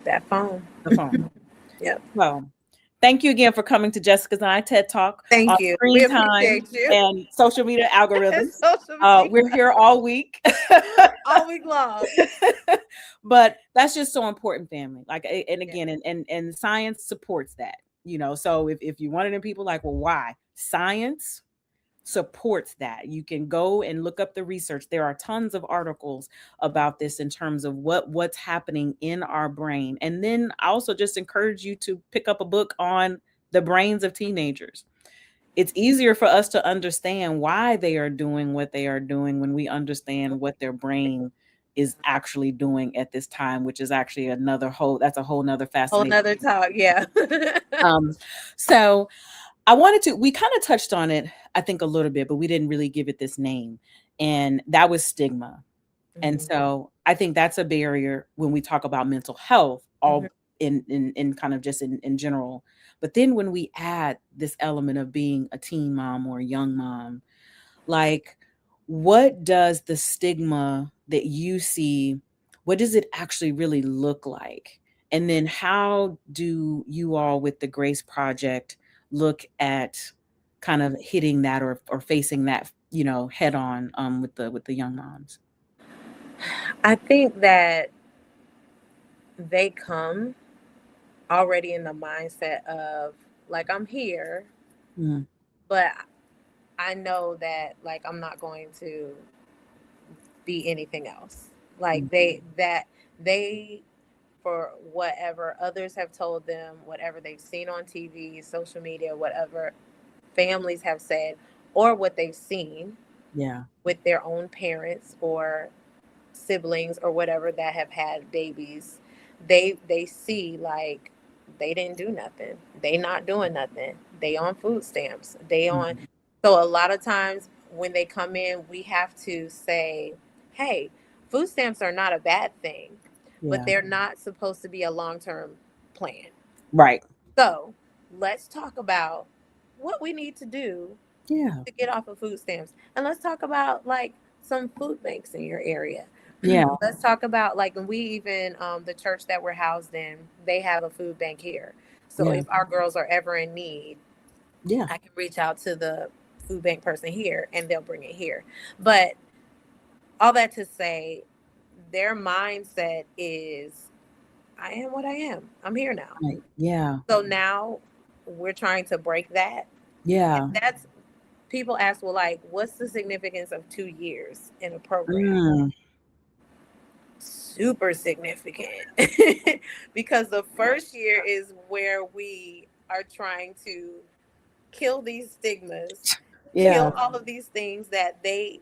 That phone. the phone. Yep. So, thank you again for coming to Jessica's and I TED Talk on Thank you. We screen time appreciate you. and social media algorithms. Social media We're here all week. all week long. But that's just so important, family. Like, and Yeah. again, and science supports that. So if you wanted to people like, well, why? Science supports that. You can go and look up the research. There are tons of articles about this in terms of what's happening in our brain. And then I also just encourage you to pick up a book on the brains of teenagers. It's easier for us to understand why they are doing what they are doing when we understand what their brain is actually doing at this time, which is actually that's a whole nother Whole fascinating. nother talk. Yeah. Um, so we kind of touched on it, I think, a little bit, but we didn't really give it this name. And that was stigma. And Hmm. so I think that's a barrier when we talk about mental health, Hmm. all in kind of just in general. But then when we add this element of being a teen mom or a young mom, like, what does the stigma that you see, what does it actually really look like? And then how do you all with the Grace Project look at kind of hitting that or facing that, head on with the young moms? I think that they come already in the mindset of like, I'm here, Mm, but I know that like I'm not going to be anything else. Like mm, they for whatever others have told them, whatever they've seen on TV, social media, whatever families have said, or what they've seen yeah, with their own parents or siblings or whatever that have had babies, they see like they didn't do nothing, they not doing nothing, they on food stamps, they on. mm, So a lot of times when they come in, we have to say, hey, food stamps are not a bad thing, but yeah, they're not supposed to be a long-term plan. right, So let's talk about what we need to do yeah, to get off of food stamps. And let's talk about like some food banks in your area. yeah, Let's talk about like, and we even, the church that we're housed in, they have a food bank here. So yeah, if our girls are ever in need, yeah, I can reach out to the food bank person here and they'll bring it here. But all that to say, their mindset is, I am what I am. I'm here now. right, yeah, So now we're trying to break that. And yeah, that's, people ask, well, like, what's the significance of 2 years in a program? mm, Super significant. Because the first year is where we are trying to kill these stigmas, yeah, kill all of these things that they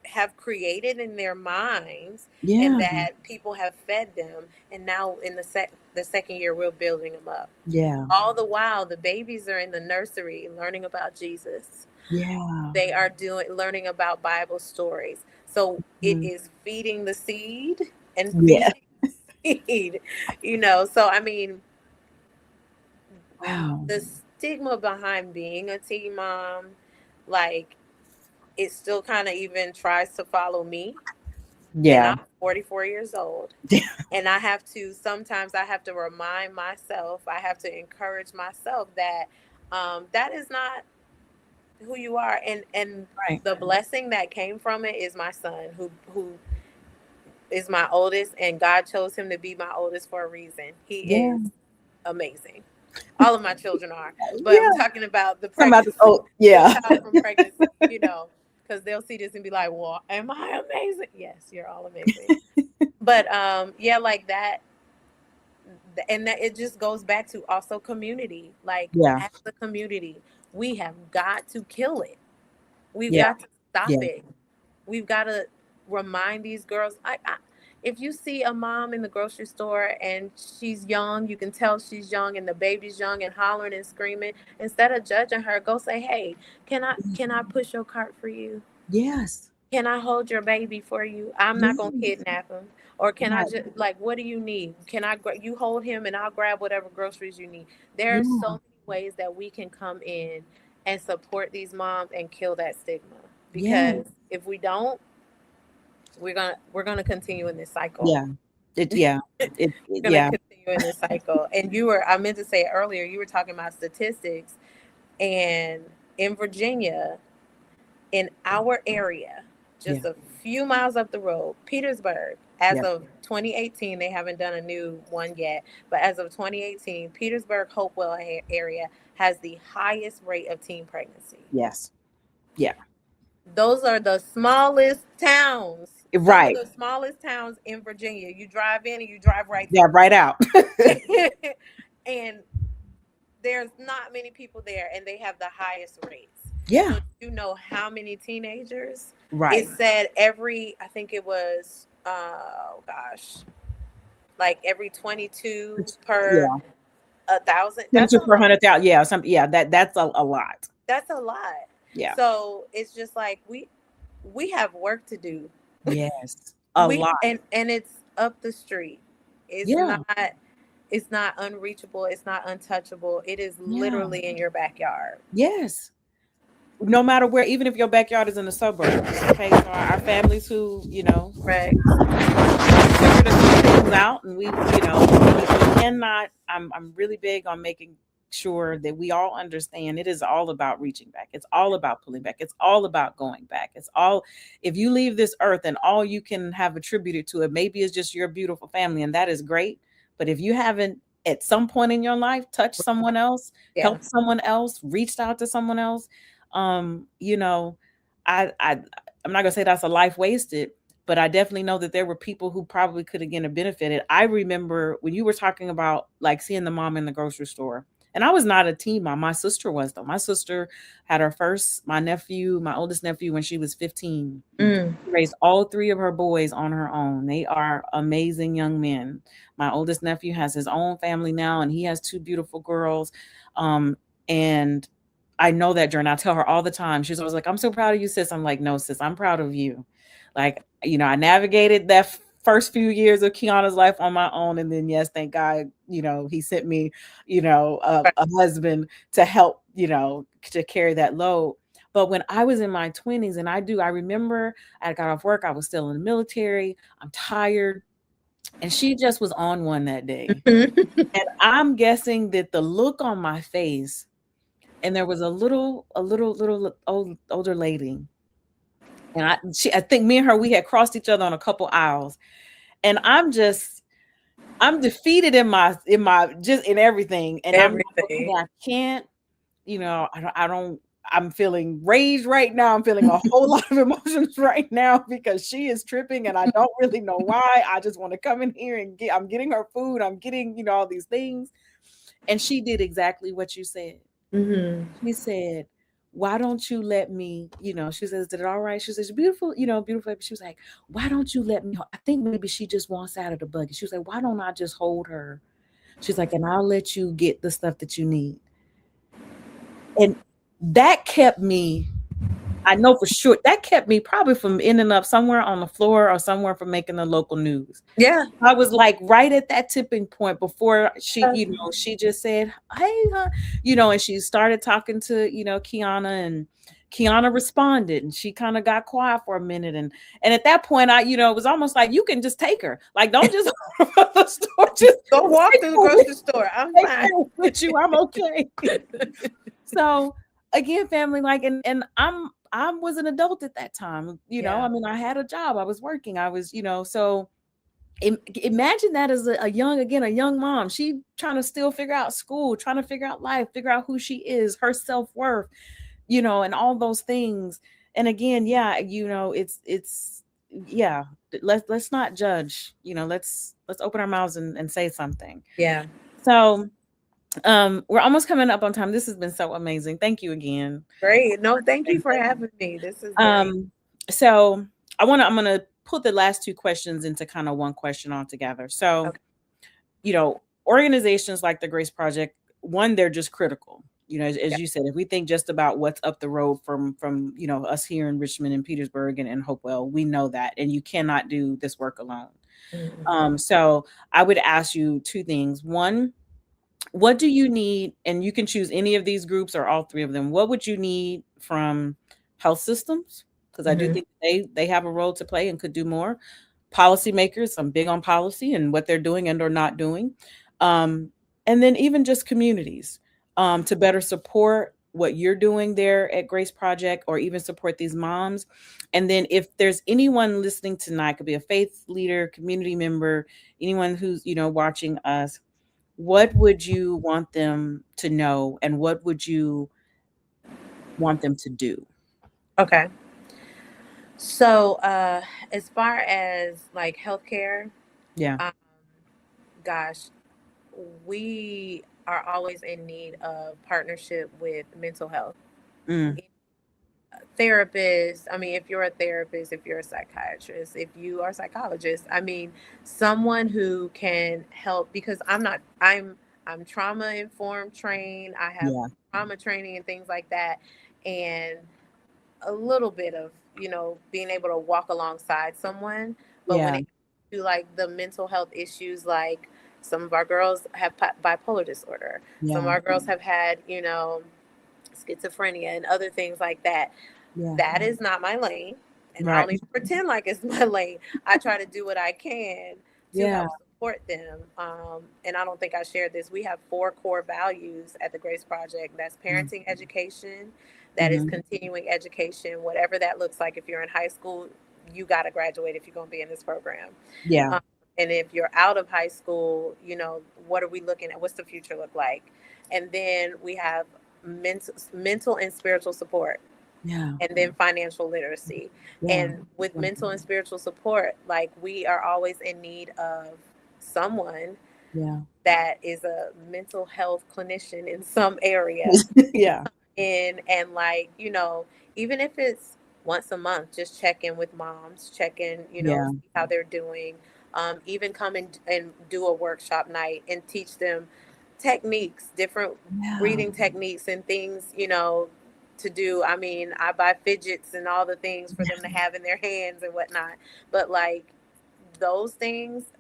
have created in their minds and yeah, that people have fed them. And now in the second year, we're building them up. yeah, All the while, the babies are in the nursery learning about Jesus. yeah, They are doing learning about Bible stories. So it mm, is feeding the seed and yeah, feeding the seed, you know. So I mean, wow, the stigma behind being a teen mom, like, it still kind of even tries to follow me. And yeah, I'm 44 years old. And sometimes I have to remind myself, I have to encourage myself that that is not who you are. And right, the blessing that came from it is my son who is my oldest, and God chose him to be my oldest for a reason. He Yeah. is amazing. All of my children are, but I'm Yeah. talking about the Talking about the, pregnancy, oh, the yeah. child from pregnancy, because they'll see this and be like, "Well, am I amazing?" Yes, you're all amazing. But yeah, like that, and that it just goes back to also community. Like Yeah. as a community, we have got to kill it. We've Yeah. got to stop Yeah. it. We've got to remind these girls. If you see a mom in the grocery store and she's young, you can tell she's young, and the baby's young and hollering and screaming. Instead of judging her, go say, "Hey, can I push your cart for you? Yes. Can I hold your baby for you? I'm not gonna Yes. kidnap him. Or can I Right. just like, what do you need? Can you hold him and I'll grab whatever groceries you need?" There are so Yeah. many ways that we can come in and support these moms and kill that stigma. Yeah. Because if we don't, we're gonna continue in this cycle. Yeah. Yeah. We're gonna Yeah. continue in this cycle. And I meant to say it earlier, you were talking about statistics, and in Virginia, in our area, Yeah. just a few miles up the road, Petersburg, as Yeah. of 2018, they haven't done a new one yet, but as of 2018, Petersburg, Hopewell area has the highest rate of teen pregnancy. Yes. Yeah. Those are the smallest towns, some of Right. the smallest towns in Virginia. You drive in and you drive right Yeah. through. Right out. And there's not many people there, and they have the highest rates. Yeah. So you know how many teenagers? It Right. said I think it was, oh gosh, like every 22 per Yeah. 1,000. That's 22 a per lot. 100,000. Yeah. Something. Yeah. That's a lot. That's a lot. Yeah. So it's just like we have work to do. Yes. A lot. And it's up the street. It's Yeah. not it's not unreachable. It's not untouchable. It is Yeah. literally in your backyard. Yes. No matter where, even if your backyard is in the suburbs. Okay. So our families who, Right. figured a few things out, and we cannot. I'm really big on making sure that we all understand it is all about reaching back. It's all about pulling back. It's all about going back. It's all, if you leave this earth and all you can have attributed to it maybe is just your beautiful family, and that is great. But if you haven't at some point in your life touched someone else, Yeah. helped someone else, reached out to someone else, um, you know, I I'm not gonna say that's a life wasted, but I definitely know that there were people who probably could have again benefited. I remember when you were talking about like seeing the mom in the grocery store. And I was not a teen mom. My sister was though. My sister had her first, my oldest nephew, when she was 15. Mm. She raised all three of her boys on her own. They are amazing young men. My oldest nephew has his own family now, and he has two beautiful girls. And I know that journey. I tell her all the time. She's always like, "I'm so proud of you, sis." I'm like, "No, sis, I'm proud of you." Like, I navigated that first few years of Kiana's life on my own. And then, yes, thank God, he sent me, Right. a husband to help, to carry that load. But when I was in my 20s, and I remember I got off work, I was still in the military, I'm tired. And she just was on one that day. And I'm guessing that the look on my face, and there was a little older lady. And I think me and her, we had crossed each other on a couple aisles. And I'm defeated in my just in everything. And I'm like, okay, Everything. I can't, I'm feeling rage right now. I'm feeling a whole lot of emotions right now because she is tripping and I don't really know why. I just want to come in here and I'm getting her food. I'm getting, all these things. And she did exactly what you said. Mm-hmm. She said, "Why don't you let me?" She says, "Did it all right?" She says, "Beautiful, beautiful." She was like, "Why don't you let me? I think maybe she just wants out of the buggy." She was like, "Why don't I just hold her?" She's like, "And I'll let you get the stuff that you need." And that kept me, I know for sure, that kept me probably from ending up somewhere on the floor or somewhere from making the local news. Yeah. I was like right at that tipping point before she just said, "Hey, huh," and she started talking to, Kiana, and Kiana responded, and she kind of got quiet for a minute. And at that point, it was almost like, you can just take her. Like, don't just go to the store, just Go walk take to the her with, grocery store. I'm take fine. her with you. I'm okay. So again, family, like, and I was an adult at that time. I mean, I had a job, I was working, I was, so Imagine that as a young mom. She trying to still figure out school, trying to figure out life, figure out who she is, her self-worth, and all those things. And again, yeah, it's yeah, let's not judge, let's open our mouths and say something. Yeah. So we're almost coming up on time. This has been so amazing. Thank you again. Great. No, thank you for having me. This is great. Um, so I'm gonna put the last two questions into kind of one question altogether. So, Okay. organizations like the Grace Project, one, they're just critical. As Yeah. you said, if we think just about what's up the road from us here in Richmond and Petersburg and Hopewell, we know that, and you cannot do this work alone. Mhm. So I would ask you two things. One, what do you need? And you can choose any of these groups or all three of them. What would you need from health systems? Because I do Mhm. think they have a role to play and could do more. Policymakers, I'm big on policy and what they're doing and or not doing. Um, and then even just communities, to better support what you're doing there at Grace Project, or even support these moms. And then if there's anyone listening tonight, could be a faith leader, community member, anyone who's watching us, what would you want them to know, and what would you want them to do? Okay. So, as far as like healthcare, Yeah. um, gosh, we are always in need of partnership with mental health Mm, therapists. I mean, if you're a therapist, if you're a psychiatrist, if you are a psychologist, I mean, someone who can help, because I'm trauma informed trained. I have yeah. trauma training and things like that, and a little bit of being able to walk alongside someone. But when Yeah. it comes to like the mental health issues, like some of our girls have bipolar disorder, some of Yeah. our girls have had schizophrenia and other things like that. Yeah. That is not my lane, and I Right. don't even pretend like it's my lane. I try to do what I can to Yeah. help support them. And I don't think I shared this. We have 4 core values at the Grace Project. That's Mm, parenting education, that is mhm. continuing education, whatever that looks like. If you're in high school, you got to graduate if you're going to be in this program. Yeah. Um, and if you're out of high school, what are we looking at? What's the future look like? And then we have mental and spiritual support, Yeah. and then financial literacy. Yeah. And with Yeah. mental and spiritual support, like we are always in need of someone Yeah. that is a mental health clinician in some area Yeah. in, and like, even if it's once a month, just check in with moms, check in, Yeah. see how they're doing. Even come and do a workshop night and teach them techniques, different Yeah. breathing techniques and things, to do. I mean, I buy fidgets and all the things for them to have in their hands and whatnot. But like those things,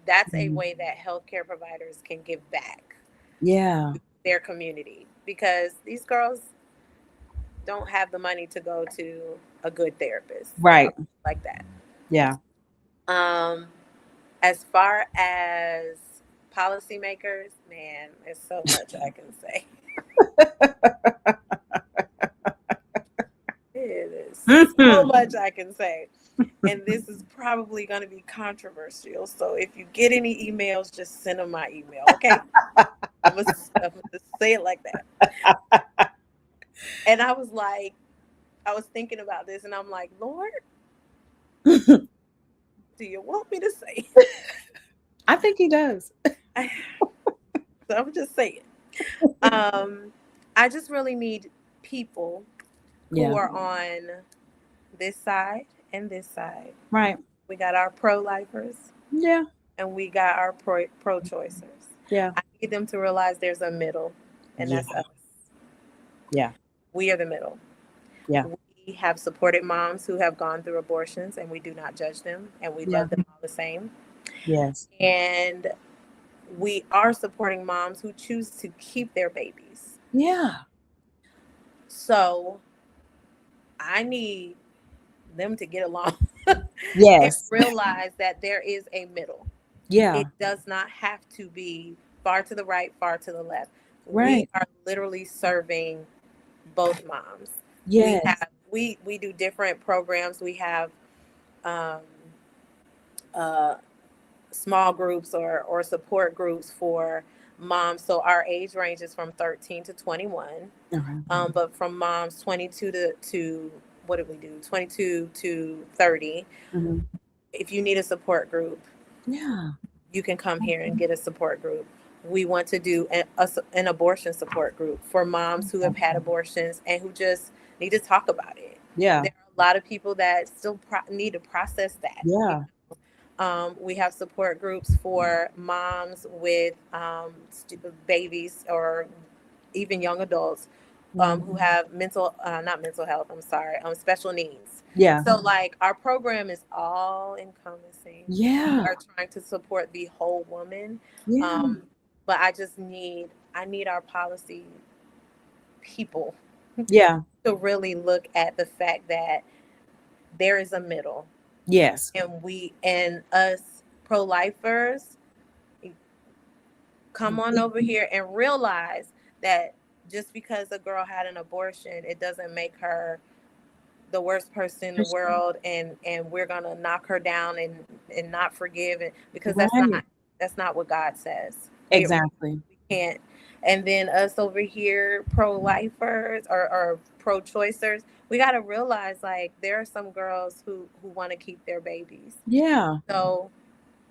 that's a Mm. way that healthcare providers can give back Yeah. their community, because these girls don't have the money to go to a good therapist Right. like that. Yeah. Um, as far as policymakers, man, there's so much I can say. It is so Mhm. much I can say. And this is probably going to be controversial. So if you get any emails, just send them my email, okay? I'm gonna just say it like that. And I was thinking about this, and I'm like, Lord, do you want me to say it? I think he does. So I'm just saying. Um, I just really need people who Yeah. are on this side and this side. Right. We got our pro-lifers Yeah. and we got our pro-choicers. Yeah. I need them to realize there's a middle, and Yeah. that's us. Yeah. We are the middle. Yeah. We have supported moms who have gone through abortions, and we do not judge them, and we Yeah. love them all the same. Yes. And we are supporting moms who choose to keep their babies. Yeah. So I need them to get along and Yes. realize that there is a middle. Yeah. It does not have to be far to the right, far to the left. We Right. are literally serving both moms. We Yes. have we do different programs. We have um, uh, small groups or support groups for moms. So our age ranges from 13 to 21, Okay. but from moms 22 to what did we do? 22 to 30. Mhm. If you need a support group, Yeah. you can come here and get a support group. We want to do an abortion support group for moms who have had abortions and who just need to talk about it. Yeah. There are a lot of people that still need to process that. Yeah. We have support groups for moms with babies or even young adults who Mhm. have not mental health, I'm sorry, special needs. Yeah. So, like, our program is all encompassing. We Yeah. are trying to support the whole woman. Yeah. Um, but I need our policy people Yeah. to really look at the fact that there is a middle, Yes. and us pro-lifers come on over here and realize that just because a girl had an abortion, it doesn't make her the worst person in the world, and we're gonna knock her down and not forgive it, because Right. that's not what God says. Exactly. We can't. And then us over here, pro-lifers or pro-choicers, we got to realize, like, there are some girls who want to keep their babies. Yeah. So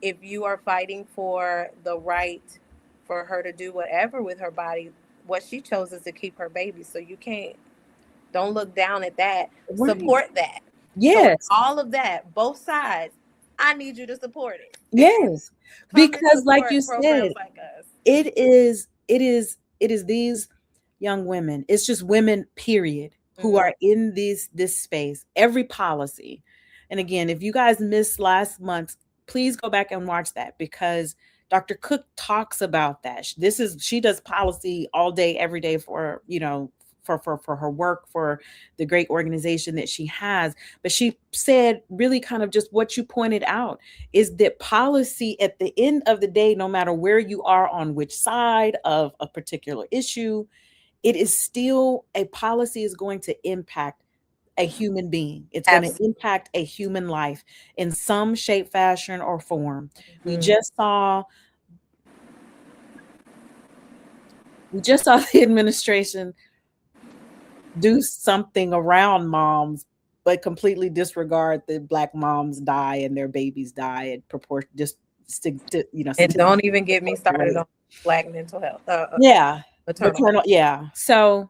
if you are fighting for the right for her to do whatever with her body, what she chose is to keep her baby. So you can't, don't look down at that. Right. Support that. So in Yes. all of that, both sides, I need you to support it. Yes. Come and Because like you support said, programs like us. it is these young women, it's just women period, who Mm-hmm. are in this space, every policy. And again, if you guys missed last month, please go back and watch that, because Dr. Cook talks about that. She does policy all day every day for, for her work, for the great organization that she has. But she said really kind of just what you pointed out, is that policy at the end of the day, no matter where you are on which side of a particular issue, it is still a policy is going to impact a human being. It's going to Absolutely. impact a human life in some shape, fashion, or form. We Mm-hmm. just saw we just saw the administration do something around moms, but completely disregard that Black moms die and their babies die at proportion, just And statistics. don't even get me started on Black mental health, Yeah, maternal health. maternal. Yeah, so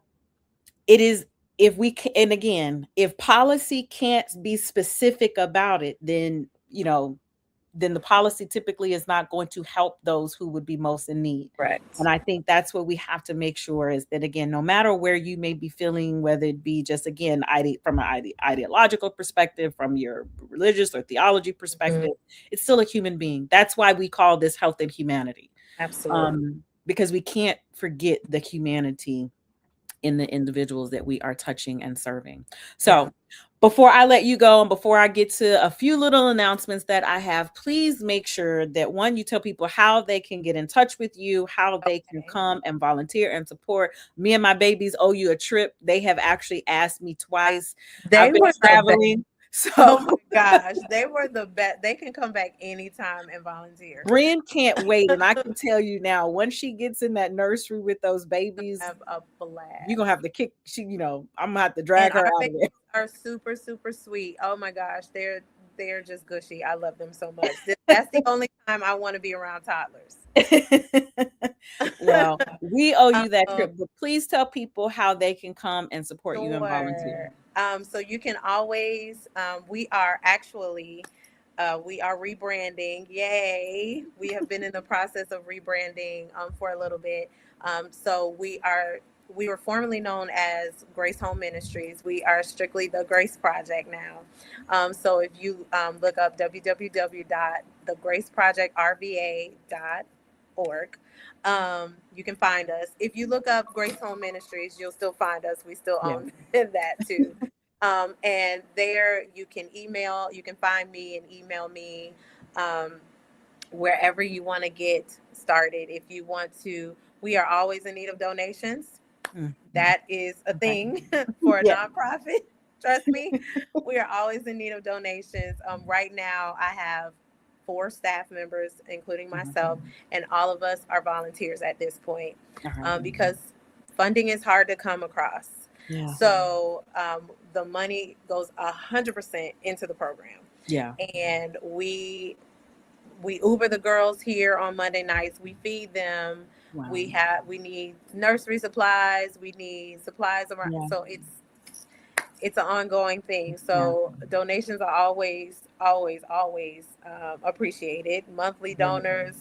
it is. If we can, and again, if policy can't be specific about it, then the policy typically is not going to help those who would be most in need. And Correct. I think that's what we have to make sure, is that, again, no matter where you may be feeling, whether it be just, again, from an ideological perspective, from your religious or theology Mm-hmm. perspective, it's still a human being. That's why we call this health and humanity, Absolutely. because we can't forget the humanity in the individuals that we are touching and serving. Yeah. So, before I let you go and before I get to a few little announcements that I have, please make sure that, one, you tell people how they can get in touch with you, how they can Okay. come and volunteer and support. Me and my babies owe you a trip. They have actually asked me twice. They I've been were the best. traveling. Oh So my gosh, they were the best. They can come back anytime and volunteer. Bren can't wait. And I can tell you now, once she gets in that nursery with those babies, Have a you're gonna blast. have to I'm gonna have to And drag her our out of babies are super, super sweet. Oh my gosh, they're just gushy. I love them so much. That's the only time I want to be around toddlers. there. Well, we owe you that um, trip, but please tell people how they can come and support you and volunteer. Sure. So you can always, we are rebranding. Yay. We have been in the process of rebranding for a little bit. So we were formerly known as Grace Home Ministries. We are strictly the Grace Project now. So if you look up www.thegraceprojectrva.org, you can find us. If you look up Grace Home Ministries, you'll still find us. We still Yeah. own that too. And there you can find me and email me um, wherever you want to get started. If you want to, we are always in need of donations. Mhm. That is a Okay. thing for a Yeah. nonprofit. Trust me, we are always in need of donations. Right now, I have 4 staff members, including Mhm. myself, and all of us are volunteers at this point, Uh-huh. because funding is hard to come across. Yeah. So the money goes 100% into the program, Yeah. and we Uber the girls here on Monday nights. We feed them. Wow. We need nursery supplies. We need supplies around. Yeah. So it's an ongoing thing. Yeah. So donations are always appreciated. Monthly Yeah. donors,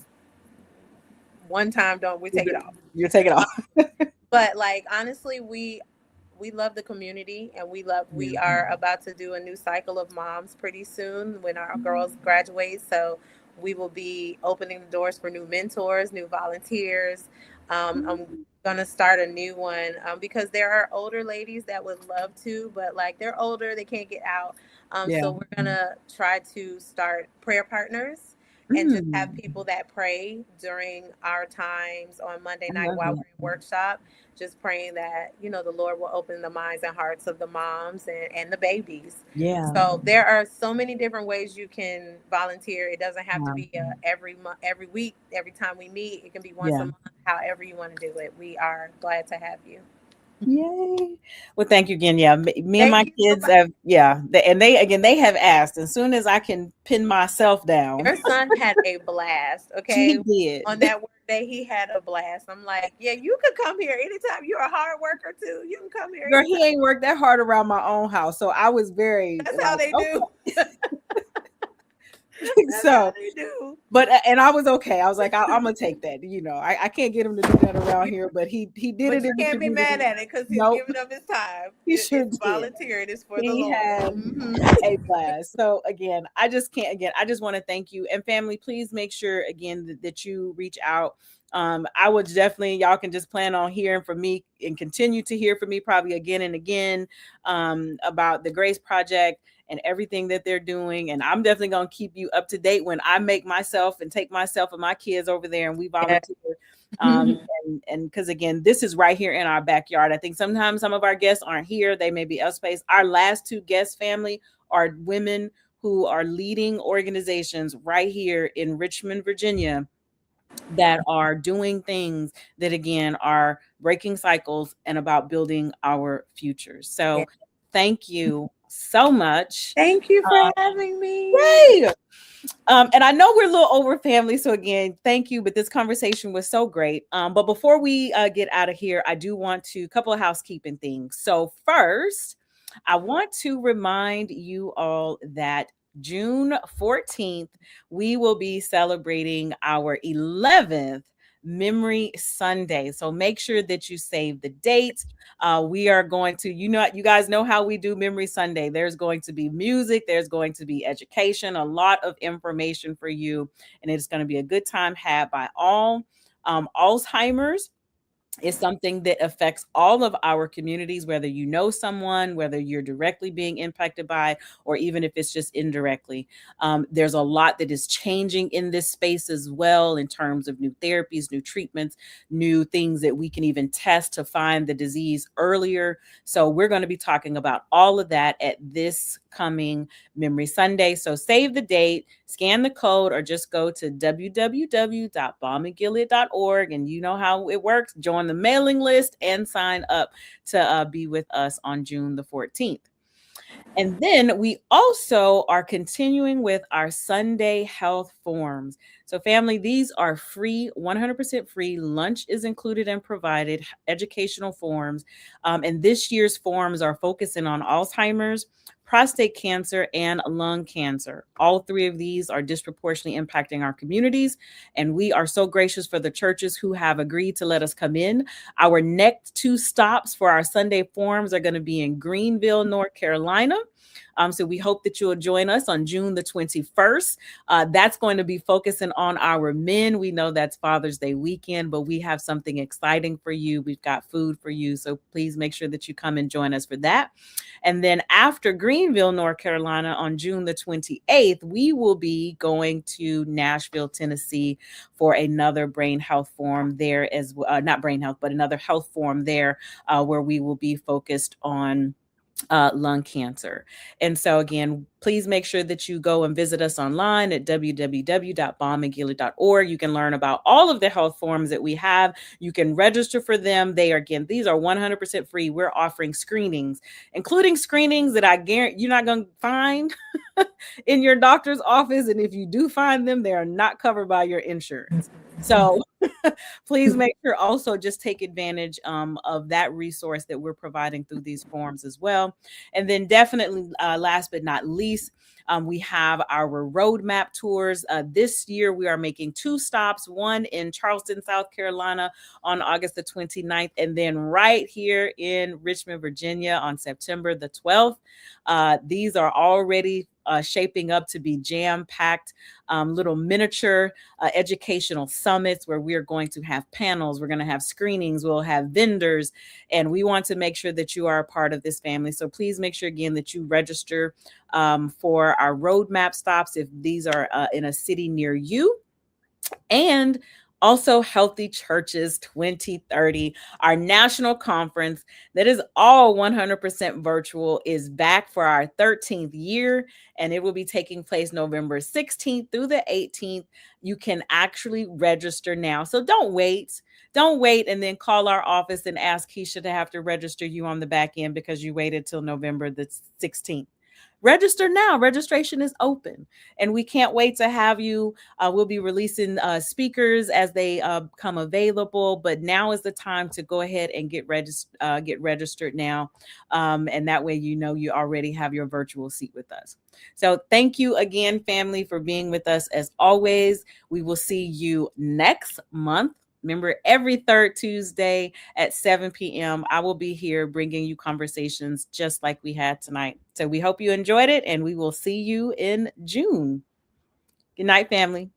one time don't we take it off. You're taking off. But like honestly, we love the community, and we Yeah. are about to do a new cycle of moms pretty soon when our girls graduate. So we will be opening the doors for new mentors, new volunteers. I'm gonna start a new one, because there are older ladies that would love to, but like they're older, they can't get out. Yeah. So we're gonna try to start prayer partners and just have Mm. people that pray during our times on Monday I night love while we're that. in workshop, just praying that, the Lord will open the minds and hearts of the moms and the babies. Yeah. So there are so many different ways you can volunteer. It doesn't have to Wow. be every month, every week, every time we meet. It can be once a Yeah. month, however you want to do it. We are glad to have you. Yay. Well, thank you again. Yeah. Me and Thank my you so kids much. have, yeah. And they, again, they have asked as soon as I can pin myself down. Your son had a blast, He okay? did. On that work day, he had a blast. I'm like, yeah, you could come here anytime. You're a hard worker too. You can come here Girl, anytime. he ain't worked that hard around my own house. So I was very That's how like, they do. okay. That's how So, they do. but and I was okay. I was like, I'm gonna take that. I can't get him to do that around You, here, but he did but it you in the can't be mad community. at it because he's Nope, giving up his time. he sure It's did. volunteer. It is for the He Lord. had Hmm. a blast. So again, I just can't. Again, I just want to thank you and family. Please make sure again that you reach out. I would definitely, y'all can just plan on hearing from me and continue to hear from me probably again and again, about the Grace Project and everything that they're doing. And I'm definitely going to keep you up to date when I make myself and take myself and my kids over there and we Yeah. volunteer. And because again, this is right here in our backyard. I think sometimes some of our guests aren't here. They may be elsewhere. Our last two guest family are women who are leading organizations right here in Richmond, Virginia, that are doing things that again are breaking cycles and about building our futures. Yeah. So thank you so much. Thank you for having me. Yay! And I know we're a little over family, so again, thank you. But this conversation was so great. But before we get out of here, I do want to couple of housekeeping things. So first, I want to remind you all that June 14th, we will be celebrating our 11th Memory Sunday. So make sure that you save the date. We are going to, you guys know how we do Memory Sunday. There's going to be music, there's going to be education, a lot of information for you, and it's going to be a good time had by all. Alzheimer's is something that affects all of our communities, whether you know someone, whether you're directly being impacted by, or even if it's just indirectly. There's a lot that is changing in this space as well, in terms of new therapies, new treatments, new things that we can even test to find the disease earlier. So we're going to be talking about all of that at this coming Memory Sunday. So save the date, scan the code, or just go to www.balmandgilead.org, and you know how it works. Join the mailing list and sign up to be with us on June the 14th. And then we also are continuing with our Sunday health forums. So, family, these are free, 100% free. Lunch is included and provided, educational forums. And this year's forums are focusing on Alzheimer's, prostate cancer, and lung cancer. All three of these are disproportionately impacting our communities. And we are so gracious for the churches who have agreed to let us come in. Our next two stops for our Sunday forums are going to be in Greenville, North Carolina. So we hope that you'll join us on June the 21st. That's going to be focusing on our men. We know that's Father's Day weekend, but we have something exciting for you. We've got food for you. So please make sure that you come and join us for that. And then after Greenville, North Carolina, on June the 28th, we will be going to Nashville, Tennessee for another brain health forum there as well. Not brain health, but another health forum there, where we will be focused on lung cancer. And so, again, please make sure that you go and visit us online at www.bombandgila.org. You can learn about all of the health forums that we have. You can register for them. They are, again, these are 100% free. We're offering screenings, including screenings that I guarantee you're not going to find in your doctor's office. And if you do find them, they are not covered by your insurance. So please make sure also just take advantage of that resource that we're providing through these forums as well. And then definitely, last but not least, we have our roadmap tours. This year, we are making 2 stops, one in Charleston, South Carolina on August the 29th, and then right here in Richmond, Virginia on September the 12th. These are already shaping up to be jam-packed little miniature educational summits where we are going to have panels, we're going to have screenings, we'll have vendors, and we want to make sure that you are a part of this family. So please make sure again that you register for our roadmap stops if these are in a city near you. And also Healthy Churches 2030, our national conference that is all 100% virtual, is back for our 13th year, and it will be taking place November 16th through the 18th. You can actually register now. So don't wait. Don't wait and then call our office and ask Keisha to have to register you on the back end because you waited till November the 16th. Register now. Registration is open, and we can't wait to have you. We'll be releasing speakers as they come available, but now is the time to go ahead and get registered now, and that way you know you already have your virtual seat with us. So thank you again, family, for being with us as always. We will see you next month. Remember, every third Tuesday at 7 p.m., I will be here bringing you conversations just like we had tonight. So we hope you enjoyed it, and we will see you in June. Good night, family.